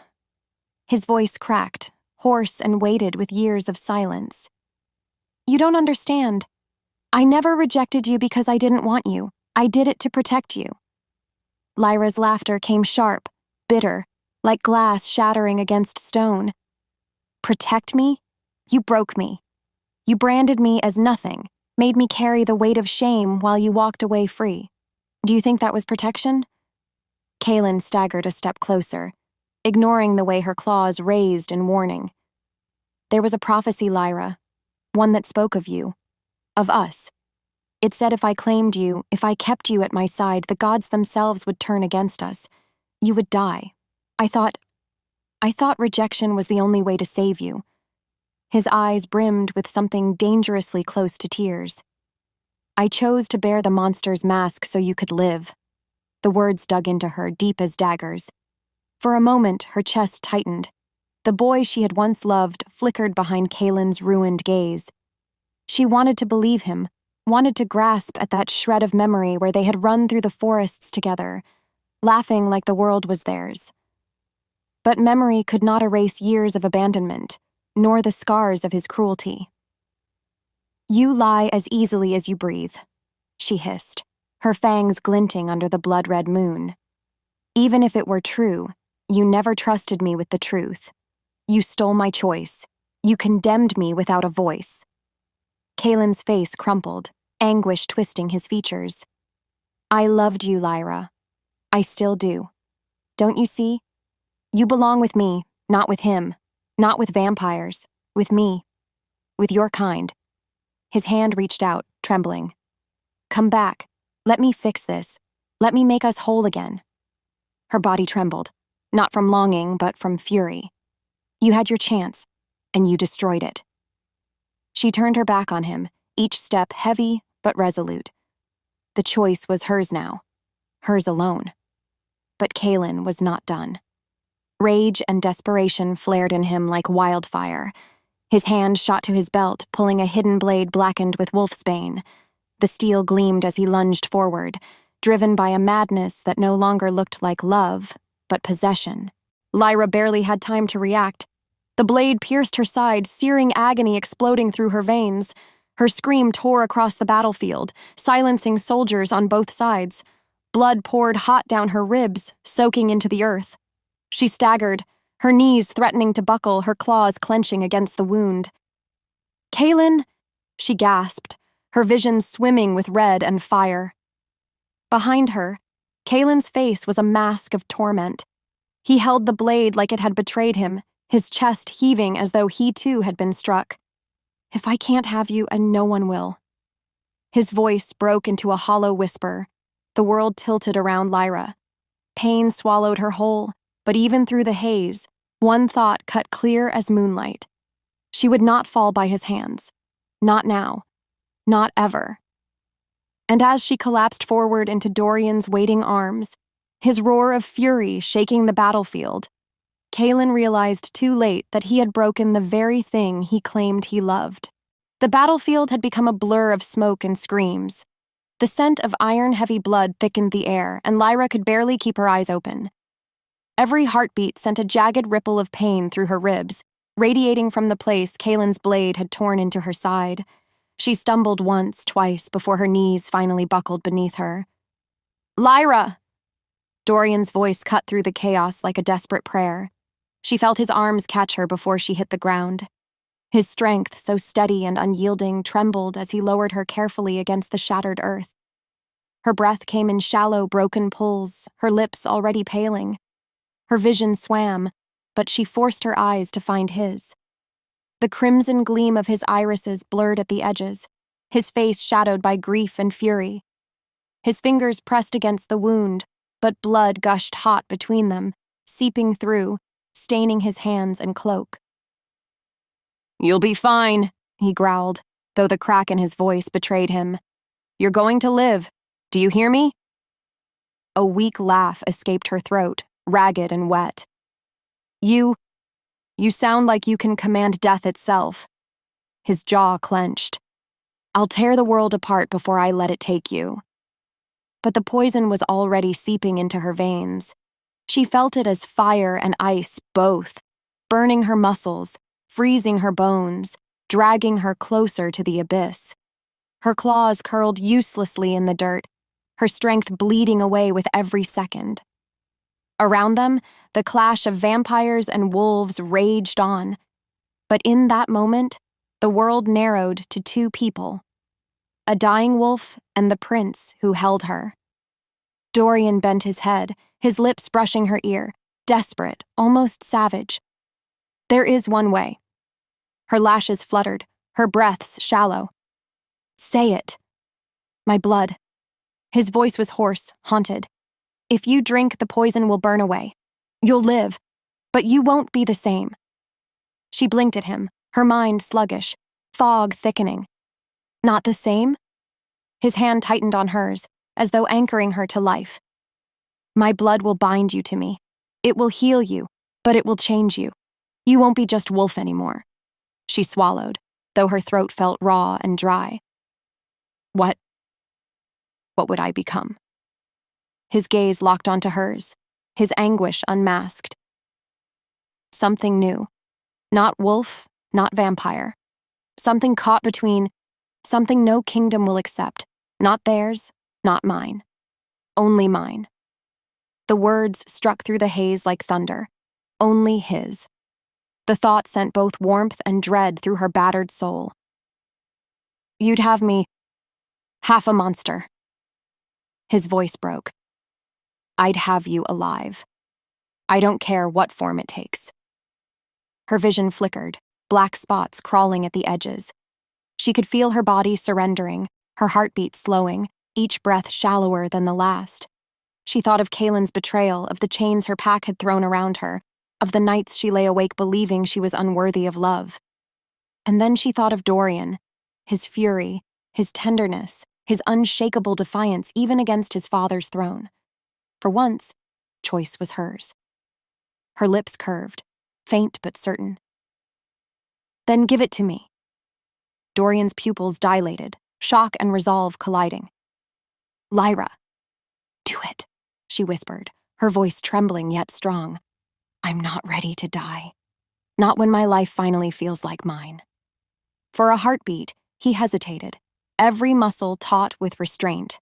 His voice cracked, hoarse and weighted with years of silence. You don't understand. I never rejected you because I didn't want you. I did it to protect you. Lyra's laughter came sharp, bitter, like glass shattering against stone. Protect me? You broke me. You branded me as nothing, made me carry the weight of shame while you walked away free. Do you think that was protection? Kalen staggered a step closer, ignoring the way her claws raised in warning. There was a prophecy, Lyra, one that spoke of you, of us. It said if I claimed you, if I kept you at my side, the gods themselves would turn against us. You would die. I thought rejection was the only way to save you. His eyes brimmed with something dangerously close to tears. I chose to bear the monster's mask so you could live. The words dug into her, deep as daggers. For a moment, her chest tightened. The boy she had once loved flickered behind Kalen's ruined gaze. She wanted to believe him, wanted to grasp at that shred of memory where they had run through the forests together, laughing like the world was theirs. But memory could not erase years of abandonment, nor the scars of his cruelty. You lie as easily as you breathe, she hissed, her fangs glinting under the blood-red moon. Even if it were true, you never trusted me with the truth. You stole my choice. You condemned me without a voice. Kalen's face crumpled, anguish twisting his features. I loved you, Lyra. I still do. Don't you see? You belong with me, not with him, not with vampires, with me, with your kind. His hand reached out, trembling. Come back. Let me fix this. Let me make us whole again. Her body trembled, not from longing, but from fury. You had your chance, and you destroyed it. She turned her back on him, each step heavy but resolute. The choice was hers now, hers alone. But Kaelin was not done. Rage and desperation flared in him like wildfire. His hand shot to his belt, pulling a hidden blade blackened with wolfsbane. The steel gleamed as he lunged forward, driven by a madness that no longer looked like love, but possession. Lyra barely had time to react. The blade pierced her side, searing agony exploding through her veins. Her scream tore across the battlefield, silencing soldiers on both sides. Blood poured hot down her ribs, soaking into the earth. She staggered, her knees threatening to buckle, her claws clenching against the wound. "Kaelin," she gasped, her vision swimming with red and fire. Behind her, Kaelin's face was a mask of torment. He held the blade like it had betrayed him, his chest heaving as though he too had been struck. "If I can't have you, and no one will." His voice broke into a hollow whisper. The world tilted around Lyra. Pain swallowed her whole, but even through the haze, one thought cut clear as moonlight. She would not fall by his hands. Not now. Not ever. And as she collapsed forward into Dorian's waiting arms, his roar of fury shaking the battlefield, Kaelin realized too late that he had broken the very thing he claimed he loved. The battlefield had become a blur of smoke and screams. The scent of iron-heavy blood thickened the air, and Lyra could barely keep her eyes open. Every heartbeat sent a jagged ripple of pain through her ribs, radiating from the place Kaelin's blade had torn into her side. She stumbled once, twice, before her knees finally buckled beneath her. "Lyra!" Dorian's voice cut through the chaos like a desperate prayer. She felt his arms catch her before she hit the ground. His strength, so steady and unyielding, trembled as he lowered her carefully against the shattered earth. Her breath came in shallow, broken pulls, her lips already paling. Her vision swam, but she forced her eyes to find his. The crimson gleam of his irises blurred at the edges, his face shadowed by grief and fury. His fingers pressed against the wound, but blood gushed hot between them, seeping through, staining his hands and cloak. "You'll be fine," he growled, though the crack in his voice betrayed him. "You're going to live. Do you hear me?" A weak laugh escaped her throat, ragged and wet. You sound like you can command death itself." His jaw clenched. "I'll tear the world apart before I let it take you." But the poison was already seeping into her veins. She felt it as fire and ice both, burning her muscles, freezing her bones, dragging her closer to the abyss. Her claws curled uselessly in the dirt, her strength bleeding away with every second. Around them, the clash of vampires and wolves raged on. But in that moment, the world narrowed to two people: a dying wolf and the prince who held her. Dorian bent his head, his lips brushing her ear, desperate, almost savage. "There is one way." Her lashes fluttered, her breaths shallow. "Say it." "My blood." His voice was hoarse, haunted. "If you drink, the poison will burn away. You'll live, but you won't be the same." She blinked at him, her mind sluggish, fog thickening. "Not the same?" His hand tightened on hers, as though anchoring her to life. "My blood will bind you to me. It will heal you, but it will change you. You won't be just wolf anymore." She swallowed, though her throat felt raw and dry. What would I become?" His gaze locked onto hers, his anguish unmasked. Something new. Not wolf, not vampire. Something caught between, something no kingdom will accept. Not theirs, not mine. Only mine. The words struck through the haze like thunder. Only his. The thought sent both warmth and dread through her battered soul. "You'd have me half a monster." His voice broke. "I'd have you alive. I don't care what form it takes." Her vision flickered, black spots crawling at the edges. She could feel her body surrendering, her heartbeat slowing, each breath shallower than the last. She thought of Kaelin's betrayal, of the chains her pack had thrown around her, of the nights she lay awake believing she was unworthy of love. And then she thought of Dorian, his fury, his tenderness, his unshakable defiance even against his father's throne. For once, choice was hers. Her lips curved, faint but certain. "Then give it to me." Dorian's pupils dilated, shock and resolve colliding. "Lyra." "Do it," she whispered, her voice trembling yet strong. "I'm not ready to die. Not when my life finally feels like mine." For a heartbeat, he hesitated, every muscle taut with restraint.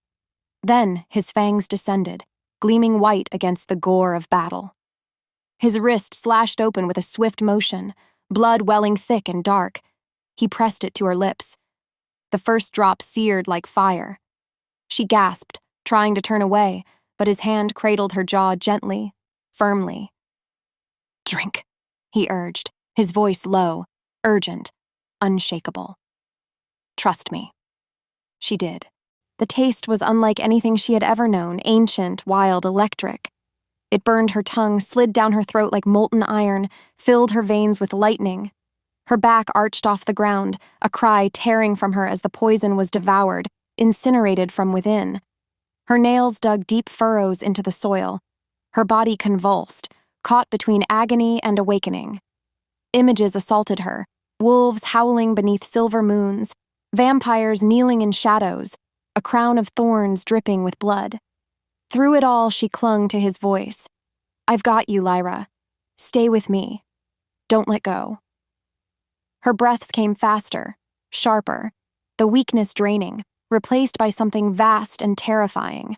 Then his fangs descended, gleaming white against the gore of battle. His wrist slashed open with a swift motion, blood welling thick and dark. He pressed it to her lips. The first drop seared like fire. She gasped, trying to turn away, but his hand cradled her jaw gently, firmly. "Drink," he urged, his voice low, urgent, unshakable. "Trust me." She did. The taste was unlike anything she had ever known, ancient, wild, electric. It burned her tongue, slid down her throat like molten iron, filled her veins with lightning. Her back arched off the ground, a cry tearing from her as the poison was devoured, incinerated from within. Her nails dug deep furrows into the soil. Her body convulsed, caught between agony and awakening. Images assaulted her, wolves howling beneath silver moons, vampires kneeling in shadows, a crown of thorns dripping with blood. Through it all, she clung to his voice. "I've got you, Lyra. Stay with me. Don't let go." Her breaths came faster, sharper, the weakness draining, replaced by something vast and terrifying.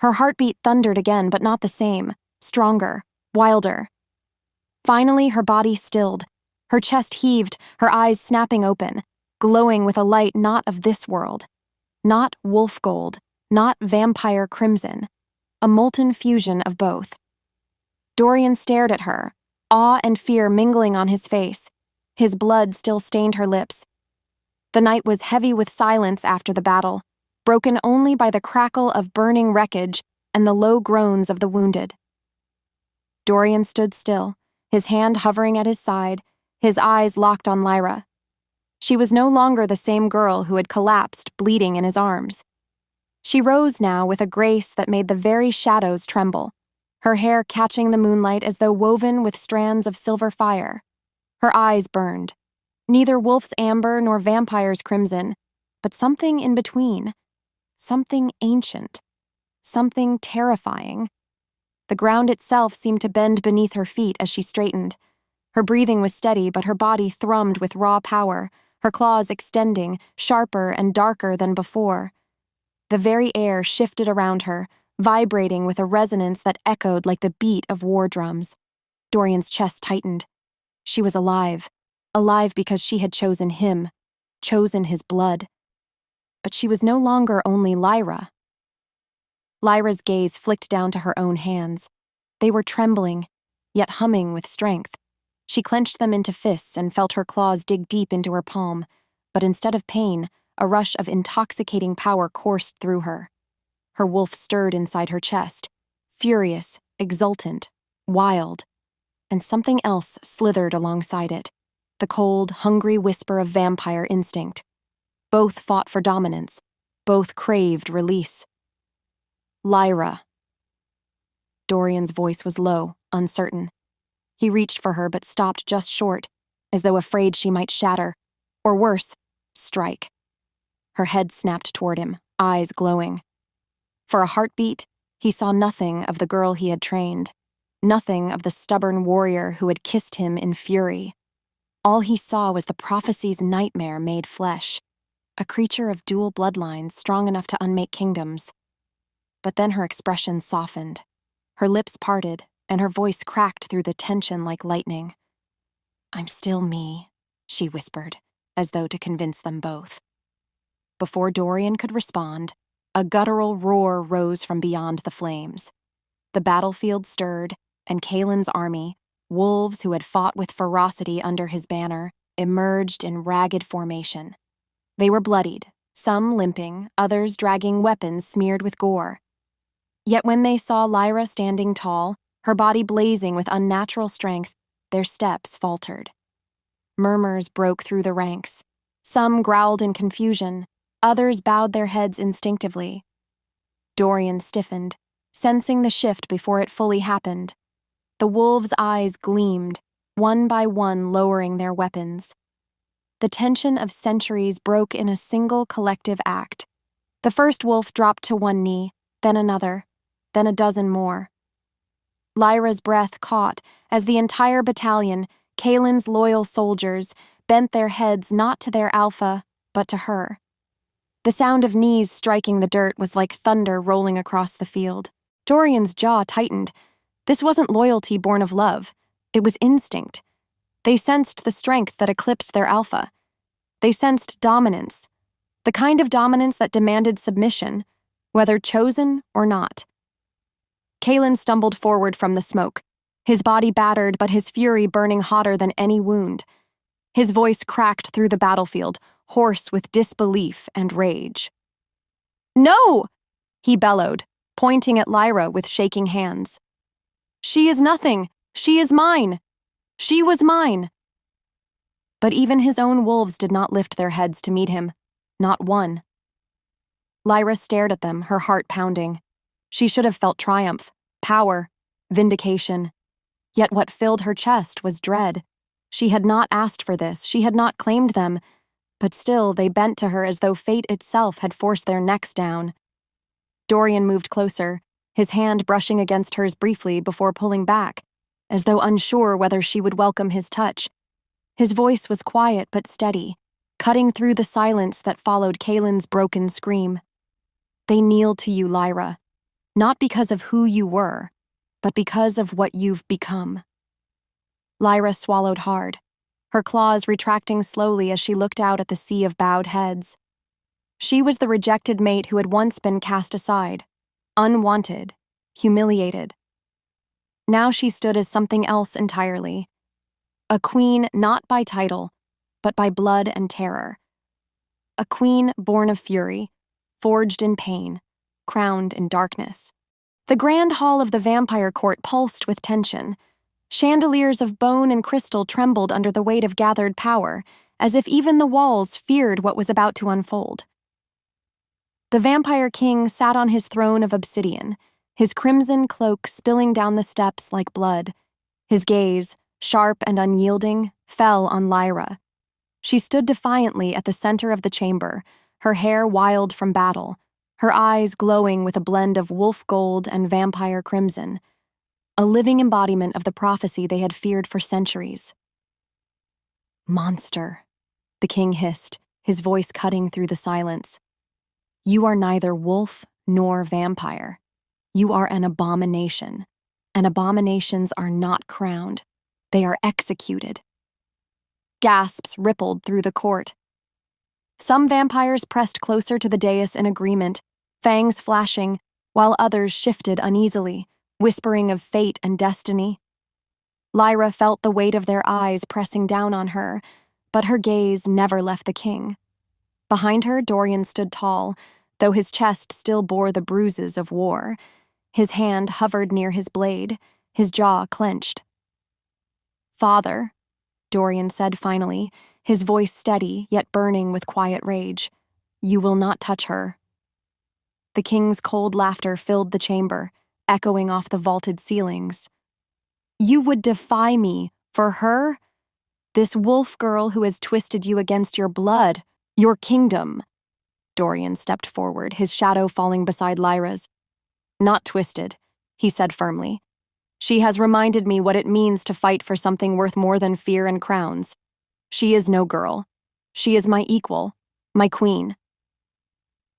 Her heartbeat thundered again, but not the same, stronger, wilder. Finally, her body stilled. Her chest heaved, her eyes snapping open, glowing with a light not of this world. Not wolf gold, not vampire crimson. A molten fusion of both. Dorian stared at her, awe and fear mingling on his face. His blood still stained her lips. The night was heavy with silence after the battle, broken only by the crackle of burning wreckage and the low groans of the wounded. Dorian stood still, his hand hovering at his side, his eyes locked on Lyra. She was no longer the same girl who had collapsed, bleeding in his arms. She rose now with a grace that made the very shadows tremble, her hair catching the moonlight as though woven with strands of silver fire. Her eyes burned. Neither wolf's amber nor vampire's crimson, but something in between. Something ancient. Something terrifying. The ground itself seemed to bend beneath her feet as she straightened. Her breathing was steady, but her body thrummed with raw power, her claws extending, sharper and darker than before. The very air shifted around her, vibrating with a resonance that echoed like the beat of war drums. Dorian's chest tightened. She was alive. Alive because she had chosen him, chosen his blood. But she was no longer only Lyra. Lyra's gaze flicked down to her own hands. They were trembling, yet humming with strength. She clenched them into fists and felt her claws dig deep into her palm, but instead of pain, a rush of intoxicating power coursed through her. Her wolf stirred inside her chest, furious, exultant, wild, and something else slithered alongside it, the cold, hungry whisper of vampire instinct. Both fought for dominance, both craved release. "Lyra." Dorian's voice was low, uncertain. He reached for her but stopped just short, as though afraid she might shatter, or worse, strike. Her head snapped toward him, eyes glowing. For a heartbeat, he saw nothing of the girl he had trained, nothing of the stubborn warrior who had kissed him in fury. All he saw was the prophecy's nightmare made flesh, a creature of dual bloodlines strong enough to unmake kingdoms. But then her expression softened. Her lips parted, and her voice cracked through the tension like lightning. "I'm still me," she whispered, as though to convince them both. Before Dorian could respond, a guttural roar rose from beyond the flames. The battlefield stirred, and Kaelin's army, wolves who had fought with ferocity under his banner, emerged in ragged formation. They were bloodied, some limping, others dragging weapons smeared with gore. Yet when they saw Lyra standing tall, her body blazing with unnatural strength, their steps faltered. Murmurs broke through the ranks. Some growled in confusion, Others bowed their heads instinctively. Dorian stiffened, sensing the shift before it fully happened. The wolves' eyes gleamed, one by one lowering their weapons. The tension of centuries broke in a single collective act. The first wolf dropped to one knee, then another, then a dozen more. Lyra's breath caught as the entire battalion, Kaelin's loyal soldiers, bent their heads not to their alpha, but to her. The sound of knees striking the dirt was like thunder rolling across the field. Dorian's jaw tightened. This wasn't loyalty born of love. It was instinct. They sensed the strength that eclipsed their alpha. They sensed dominance, the kind of dominance that demanded submission, whether chosen or not. Kaelin stumbled forward from the smoke, his body battered but his fury burning hotter than any wound. His voice cracked through the battlefield, hoarse with disbelief and rage. "No!" he bellowed, pointing at Lyra with shaking hands. "She is nothing. She is mine. She was mine." But even his own wolves did not lift their heads to meet him. Not one. Lyra stared at them, her heart pounding. She should have felt triumph, power, vindication. Yet what filled her chest was dread. She had not asked for this, she had not claimed them, but still they bent to her as though fate itself had forced their necks down. Dorian moved closer, his hand brushing against hers briefly before pulling back, as though unsure whether she would welcome his touch. His voice was quiet but steady, cutting through the silence that followed Kaelin's broken scream. "They kneel to you, Lyra, not because of who you were, but because of what you've become." Lyra swallowed hard, her claws retracting slowly as she looked out at the sea of bowed heads. She was the rejected mate who had once been cast aside, unwanted, humiliated. Now she stood as something else entirely. A queen not by title, but by blood and terror. A queen born of fury, forged in pain, crowned in darkness. The grand hall of the vampire court pulsed with tension. Chandeliers of bone and crystal trembled under the weight of gathered power, as if even the walls feared what was about to unfold. The vampire king sat on his throne of obsidian, his crimson cloak spilling down the steps like blood. His gaze, sharp and unyielding, fell on Lyra. She stood defiantly at the center of the chamber, her hair wild from battle, her eyes glowing with a blend of wolf gold and vampire crimson, a living embodiment of the prophecy they had feared for centuries. "Monster," the king hissed, his voice cutting through the silence. "You are neither wolf nor vampire. You are an abomination, and abominations are not crowned. They are executed." Gasps rippled through the court. Some vampires pressed closer to the dais in agreement, fangs flashing, while others shifted uneasily, whispering of fate and destiny. Lyra felt the weight of their eyes pressing down on her, but her gaze never left the king. Behind her, Dorian stood tall, though his chest still bore the bruises of war. His hand hovered near his blade, his jaw clenched. "Father," Dorian said finally, his voice steady yet burning with quiet rage, "you will not touch her." The king's cold laughter filled the chamber, echoing off the vaulted ceilings. "You would defy me for her? This wolf girl who has twisted you against your blood, your kingdom." Dorian stepped forward, his shadow falling beside Lyra's. "Not twisted," he said firmly. "She has reminded me what it means to fight for something worth more than fear and crowns. She is no girl. She is my equal, my queen."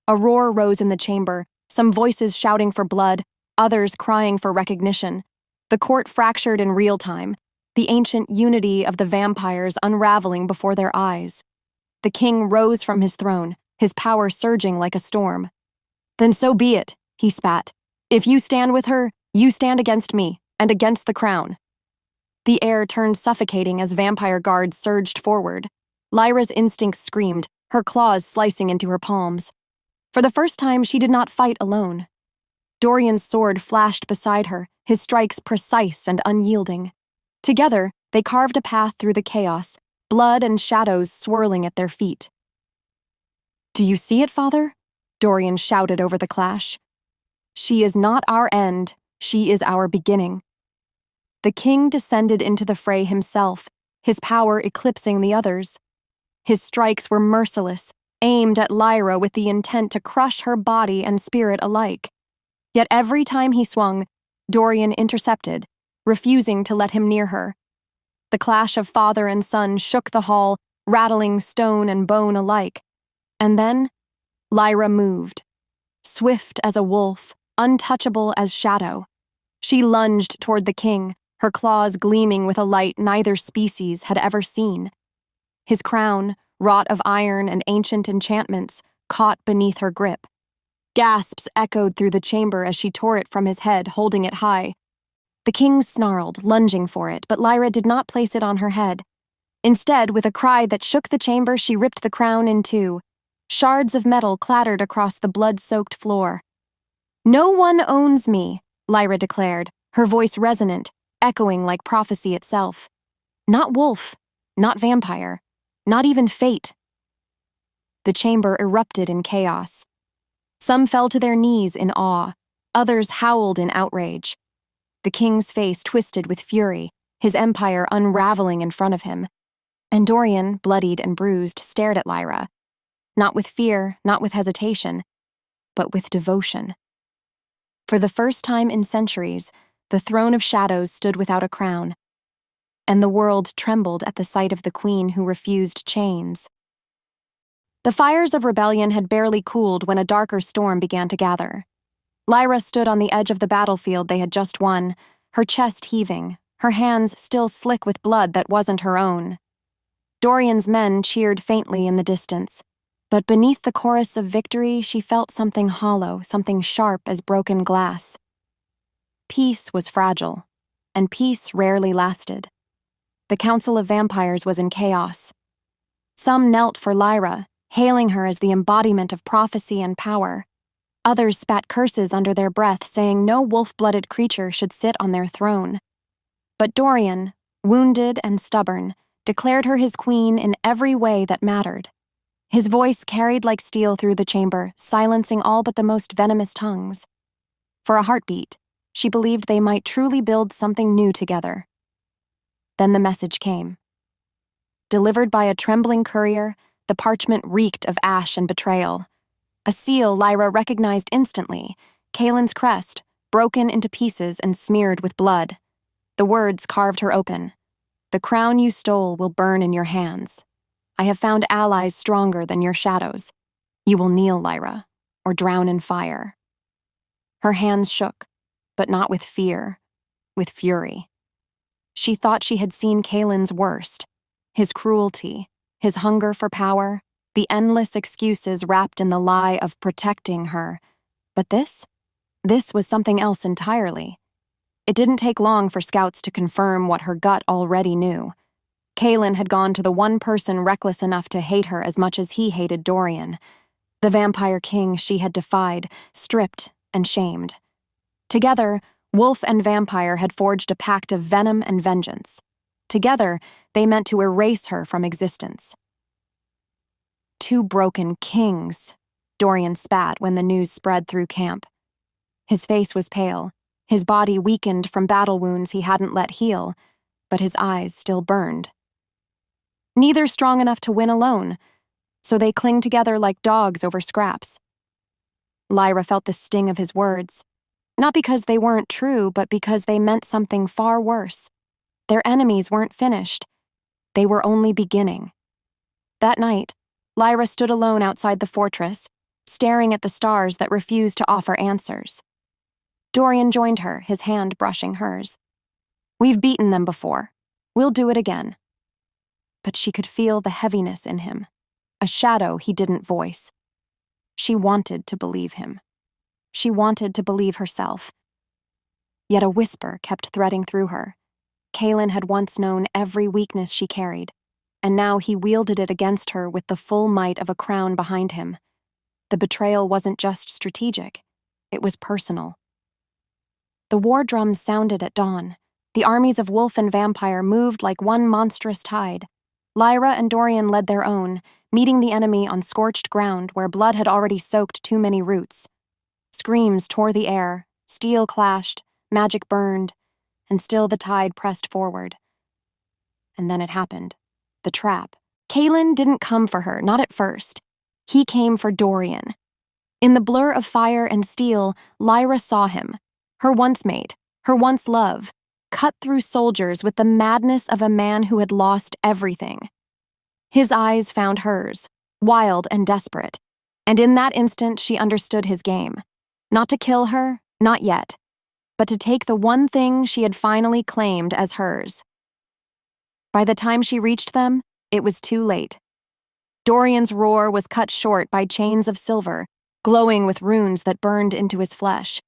A roar rose in the chamber, some voices shouting for blood, others crying for recognition. The court fractured in real time, the ancient unity of the vampires unraveling before their eyes. The king rose from his throne, his power surging like a storm. "Then so be it," he spat. "If you stand with her, you stand against me, and against the crown." The air turned suffocating as vampire guards surged forward. Lyra's instincts screamed, her claws slicing into her palms. For the first time, she did not fight alone. Dorian's sword flashed beside her, his strikes precise and unyielding. Together, they carved a path through the chaos, blood and shadows swirling at their feet. "Do you see it, Father?" Dorian shouted over the clash. "She is not our end, she is our beginning." The king descended into the fray himself, his power eclipsing the others. His strikes were merciless, aimed at Lyra with the intent to crush her body and spirit alike. Yet every time he swung, Dorian intercepted, refusing to let him near her. The clash of father and son shook the hall, rattling stone and bone alike. And then, Lyra moved. Swift as a wolf, untouchable as shadow. She lunged toward the king, her claws gleaming with a light neither species had ever seen. His crown, wrought of iron and ancient enchantments, caught beneath her grip. Gasps echoed through the chamber as she tore it from his head, holding it high. The king snarled, lunging for it, but Lyra did not place it on her head. Instead, with a cry that shook the chamber, she ripped the crown in two. Shards of metal clattered across the blood-soaked floor. "No one owns me," Lyra declared, her voice resonant, echoing like prophecy itself. Not wolf, not vampire, not even fate. The chamber erupted in chaos. Some fell to their knees in awe, others howled in outrage. The king's face twisted with fury, his empire unraveling in front of him. And Dorian, bloodied and bruised, stared at Lyra. Not with fear, not with hesitation, but with devotion. For the first time in centuries, the throne of shadows stood without a crown, and the world trembled at the sight of the queen who refused chains. The fires of rebellion had barely cooled when a darker storm began to gather. Lyra stood on the edge of the battlefield they had just won, her chest heaving, her hands still slick with blood that wasn't her own. Dorian's men cheered faintly in the distance, but beneath the chorus of victory she felt something hollow, something sharp as broken glass. Peace was fragile, and peace rarely lasted. The Council of Vampires was in chaos. Some knelt for Lyra, hailing her as the embodiment of prophecy and power. Others spat curses under their breath, saying no wolf-blooded creature should sit on their throne. But Dorian, wounded and stubborn, declared her his queen in every way that mattered. His voice carried like steel through the chamber, silencing all but the most venomous tongues. For a heartbeat, she believed they might truly build something new together. Then the message came. Delivered by a trembling courier, the parchment reeked of ash and betrayal. A seal Lyra recognized instantly, Kaelin's crest, broken into pieces and smeared with blood. The words carved her open. "The crown you stole will burn in your hands. I have found allies stronger than your shadows. You will kneel, Lyra, or drown in fire." Her hands shook, but not with fear, with fury. She thought she had seen Kaelin's worst, his cruelty, his hunger for power, the endless excuses wrapped in the lie of protecting her. But this was something else entirely. It didn't take long for scouts to confirm what her gut already knew. Kaelin had gone to the one person reckless enough to hate her as much as he hated Dorian, the vampire king she had defied, stripped and shamed. Together, wolf and vampire had forged a pact of venom and vengeance. Together, they meant to erase her from existence. "Two broken kings," Dorian spat when the news spread through camp. His face was pale, his body weakened from battle wounds he hadn't let heal, but his eyes still burned. Neither strong enough to win alone, so they cling together like dogs over scraps. Lyra felt the sting of his words, not because they weren't true, but because they meant something far worse. Their enemies weren't finished. They were only beginning. That night, Lyra stood alone outside the fortress, staring at the stars that refused to offer answers. Dorian joined her, his hand brushing hers. "We've beaten them before. We'll do it again." But she could feel the heaviness in him, a shadow he didn't voice. She wanted to believe him. She wanted to believe herself. Yet a whisper kept threading through her. Kaelin had once known every weakness she carried, and now he wielded it against her with the full might of a crown behind him. The betrayal wasn't just strategic, it was personal. The war drums sounded at dawn. The armies of wolf and vampire moved like one monstrous tide. Lyra and Dorian led their own, meeting the enemy on scorched ground where blood had already soaked too many roots. Screams tore the air, steel clashed, magic burned, and still the tide pressed forward. And then it happened. The trap. Kaelin didn't come for her, not at first. He came for Dorian. In the blur of fire and steel, Lyra saw him, her once mate, her once love, cut through soldiers with the madness of a man who had lost everything. His eyes found hers, wild and desperate, and in that instant she understood his game. Not to kill her, not yet, but to take the one thing she had finally claimed as hers. By the time she reached them, it was too late. Dorian's roar was cut short by chains of silver, glowing with runes that burned into his flesh.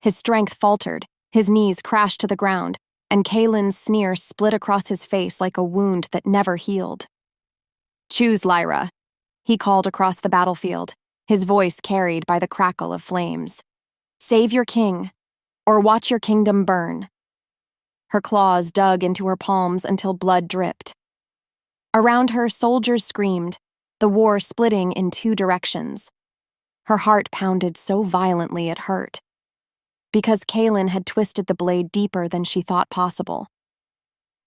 His strength faltered, his knees crashed to the ground, and Kaelin's sneer split across his face like a wound that never healed. "Choose, Lyra," he called across the battlefield, his voice carried by the crackle of flames. "Save your king, or watch your kingdom burn." Her claws dug into her palms until blood dripped. Around her, soldiers screamed, the war splitting in two directions. Her heart pounded so violently it hurt, because Kaelin had twisted the blade deeper than she thought possible.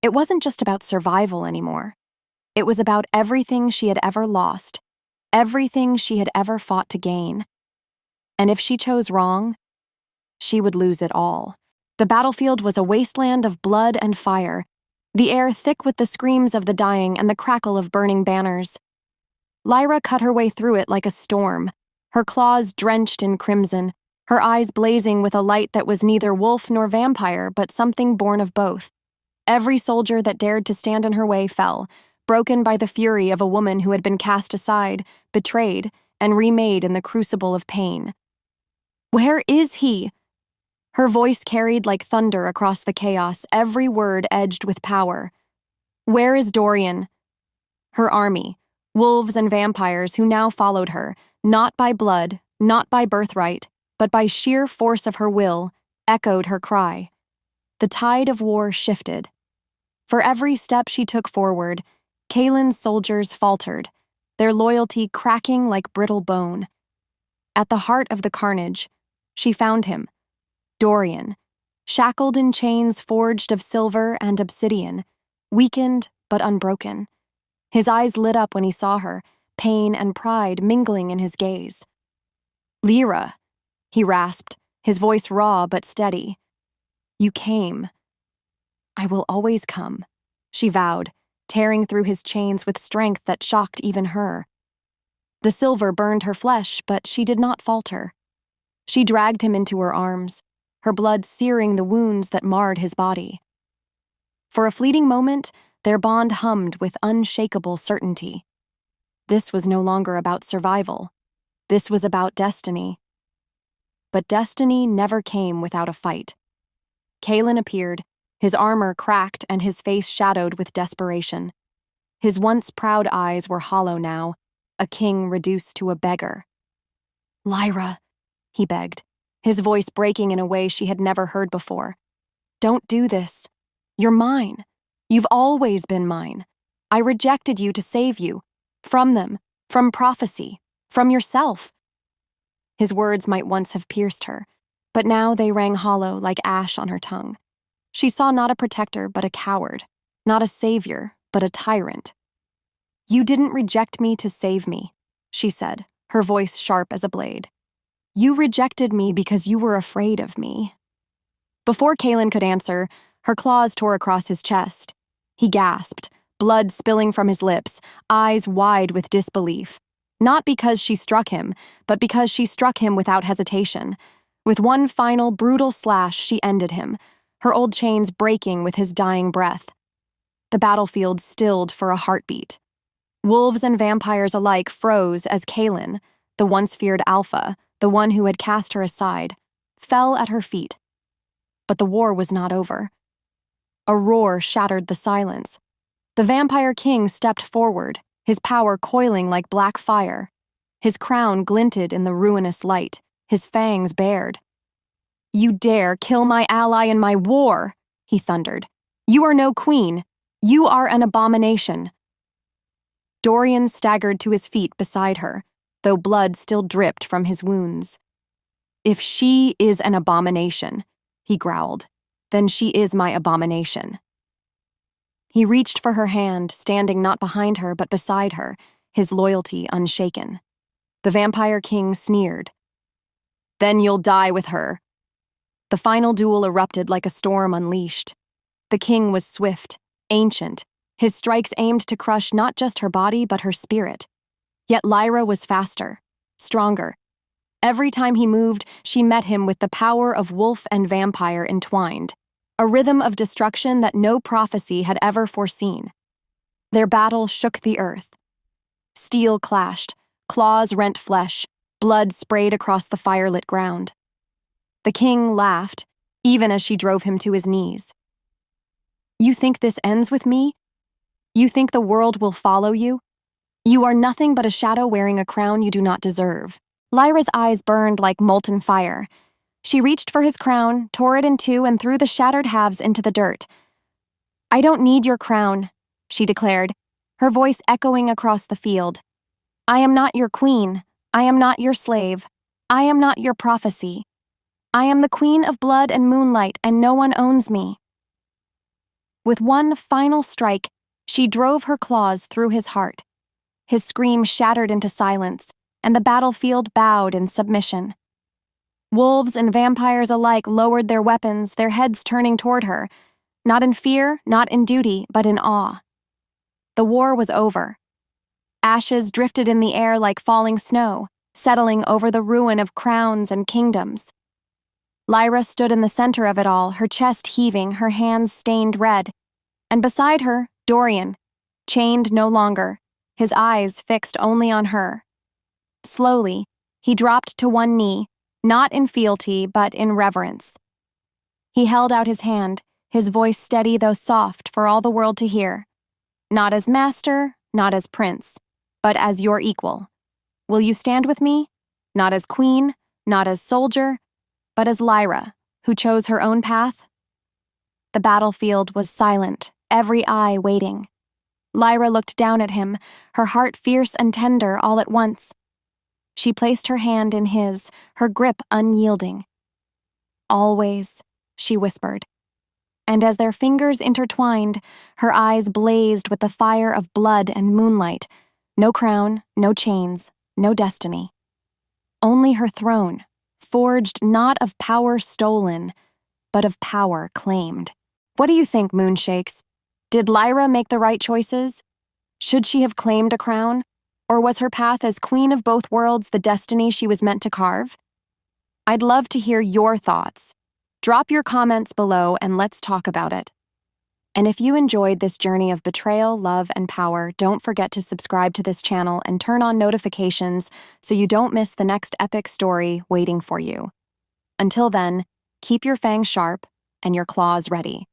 It wasn't just about survival anymore. It was about everything she had ever lost, everything she had ever fought to gain. And if she chose wrong, she would lose it all. The battlefield was a wasteland of blood and fire, the air thick with the screams of the dying and the crackle of burning banners. Lyra cut her way through it like a storm, her claws drenched in crimson, her eyes blazing with a light that was neither wolf nor vampire, but something born of both. Every soldier that dared to stand in her way fell, broken by the fury of a woman who had been cast aside, betrayed, and remade in the crucible of pain. "Where is he?" Her voice carried like thunder across the chaos, every word edged with power. "Where is Dorian?" Her army, wolves and vampires who now followed her, not by blood, not by birthright, but by sheer force of her will, echoed her cry. The tide of war shifted. For every step she took forward, Kaelin's soldiers faltered, their loyalty cracking like brittle bone. At the heart of the carnage, she found him, Dorian, shackled in chains forged of silver and obsidian, weakened but unbroken. His eyes lit up when he saw her, pain and pride mingling in his gaze. "Lyra," he rasped, his voice raw but steady. "You came." "I will always come," she vowed, tearing through his chains with strength that shocked even her. The silver burned her flesh, but she did not falter. She dragged him into her arms, her blood searing the wounds that marred his body. For a fleeting moment, their bond hummed with unshakable certainty. This was no longer about survival. This was about destiny. But destiny never came without a fight. Kaelin appeared, his armor cracked and his face shadowed with desperation. His once proud eyes were hollow now, a king reduced to a beggar. "Lyra," he begged, his voice breaking in a way she had never heard before. "Don't do this. You're mine. You've always been mine. I rejected you to save you. From them, from prophecy, from yourself." His words might once have pierced her, but now they rang hollow like ash on her tongue. She saw not a protector but a coward, not a savior but a tyrant. "You didn't reject me to save me," she said, her voice sharp as a blade. "You rejected me because you were afraid of me." Before Kaelin could answer, her claws tore across his chest. He gasped, blood spilling from his lips, eyes wide with disbelief. Not because she struck him, but because she struck him without hesitation. With one final brutal slash, she ended him, her old chains breaking with his dying breath. The battlefield stilled for a heartbeat. Wolves and vampires alike froze as Kaelin, the once feared alpha, the one who had cast her aside, fell at her feet. But the war was not over. A roar shattered the silence. The vampire king stepped forward, his power coiling like black fire. His crown glinted in the ruinous light, his fangs bared. "You dare kill my ally in my war," he thundered. "You are no queen. You are an abomination." Dorian staggered to his feet beside her, though blood still dripped from his wounds. "If she is an abomination," he growled, "then she is my abomination." He reached for her hand, standing not behind her but beside her, his loyalty unshaken. The Vampire King sneered. "Then you'll die with her." The final duel erupted like a storm unleashed. The king was swift, ancient, his strikes aimed to crush not just her body but her spirit. Yet Lyra was faster, stronger. Every time he moved, she met him with the power of wolf and vampire entwined, a rhythm of destruction that no prophecy had ever foreseen. Their battle shook the earth. Steel clashed, claws rent flesh, blood sprayed across the firelit ground. The king laughed, even as she drove him to his knees. "You think this ends with me? You think the world will follow you? You are nothing but a shadow wearing a crown you do not deserve." Lyra's eyes burned like molten fire. She reached for his crown, tore it in two, and threw the shattered halves into the dirt. "I don't need your crown," she declared, her voice echoing across the field. "I am not your queen. I am not your slave. I am not your prophecy. I am the queen of blood and moonlight, and no one owns me." With one final strike, she drove her claws through his heart. His scream shattered into silence, and the battlefield bowed in submission. Wolves and vampires alike lowered their weapons, their heads turning toward her, not in fear, not in duty, but in awe. The war was over. Ashes drifted in the air like falling snow, settling over the ruin of crowns and kingdoms. Lyra stood in the center of it all, her chest heaving, her hands stained red. And beside her, Dorian, chained no longer, his eyes fixed only on her. Slowly, he dropped to one knee, not in fealty, but in reverence. He held out his hand, his voice steady though soft for all the world to hear. "Not as master, not as prince, but as your equal. Will you stand with me? Not as queen, not as soldier, but as Lyra, who chose her own path?" The battlefield was silent, every eye waiting. Lyra looked down at him, her heart fierce and tender all at once. She placed her hand in his, her grip unyielding. "Always," she whispered. And as their fingers intertwined, her eyes blazed with the fire of blood and moonlight. No crown, no chains, no destiny. Only her throne, forged not of power stolen, but of power claimed. What do you think, Moonshakes? Did Lyra make the right choices? Should she have claimed a crown? Or was her path as queen of both worlds the destiny she was meant to carve? I'd love to hear your thoughts. Drop your comments below and let's talk about it. And if you enjoyed this journey of betrayal, love, and power, don't forget to subscribe to this channel and turn on notifications so you don't miss the next epic story waiting for you. Until then, keep your fangs sharp and your claws ready.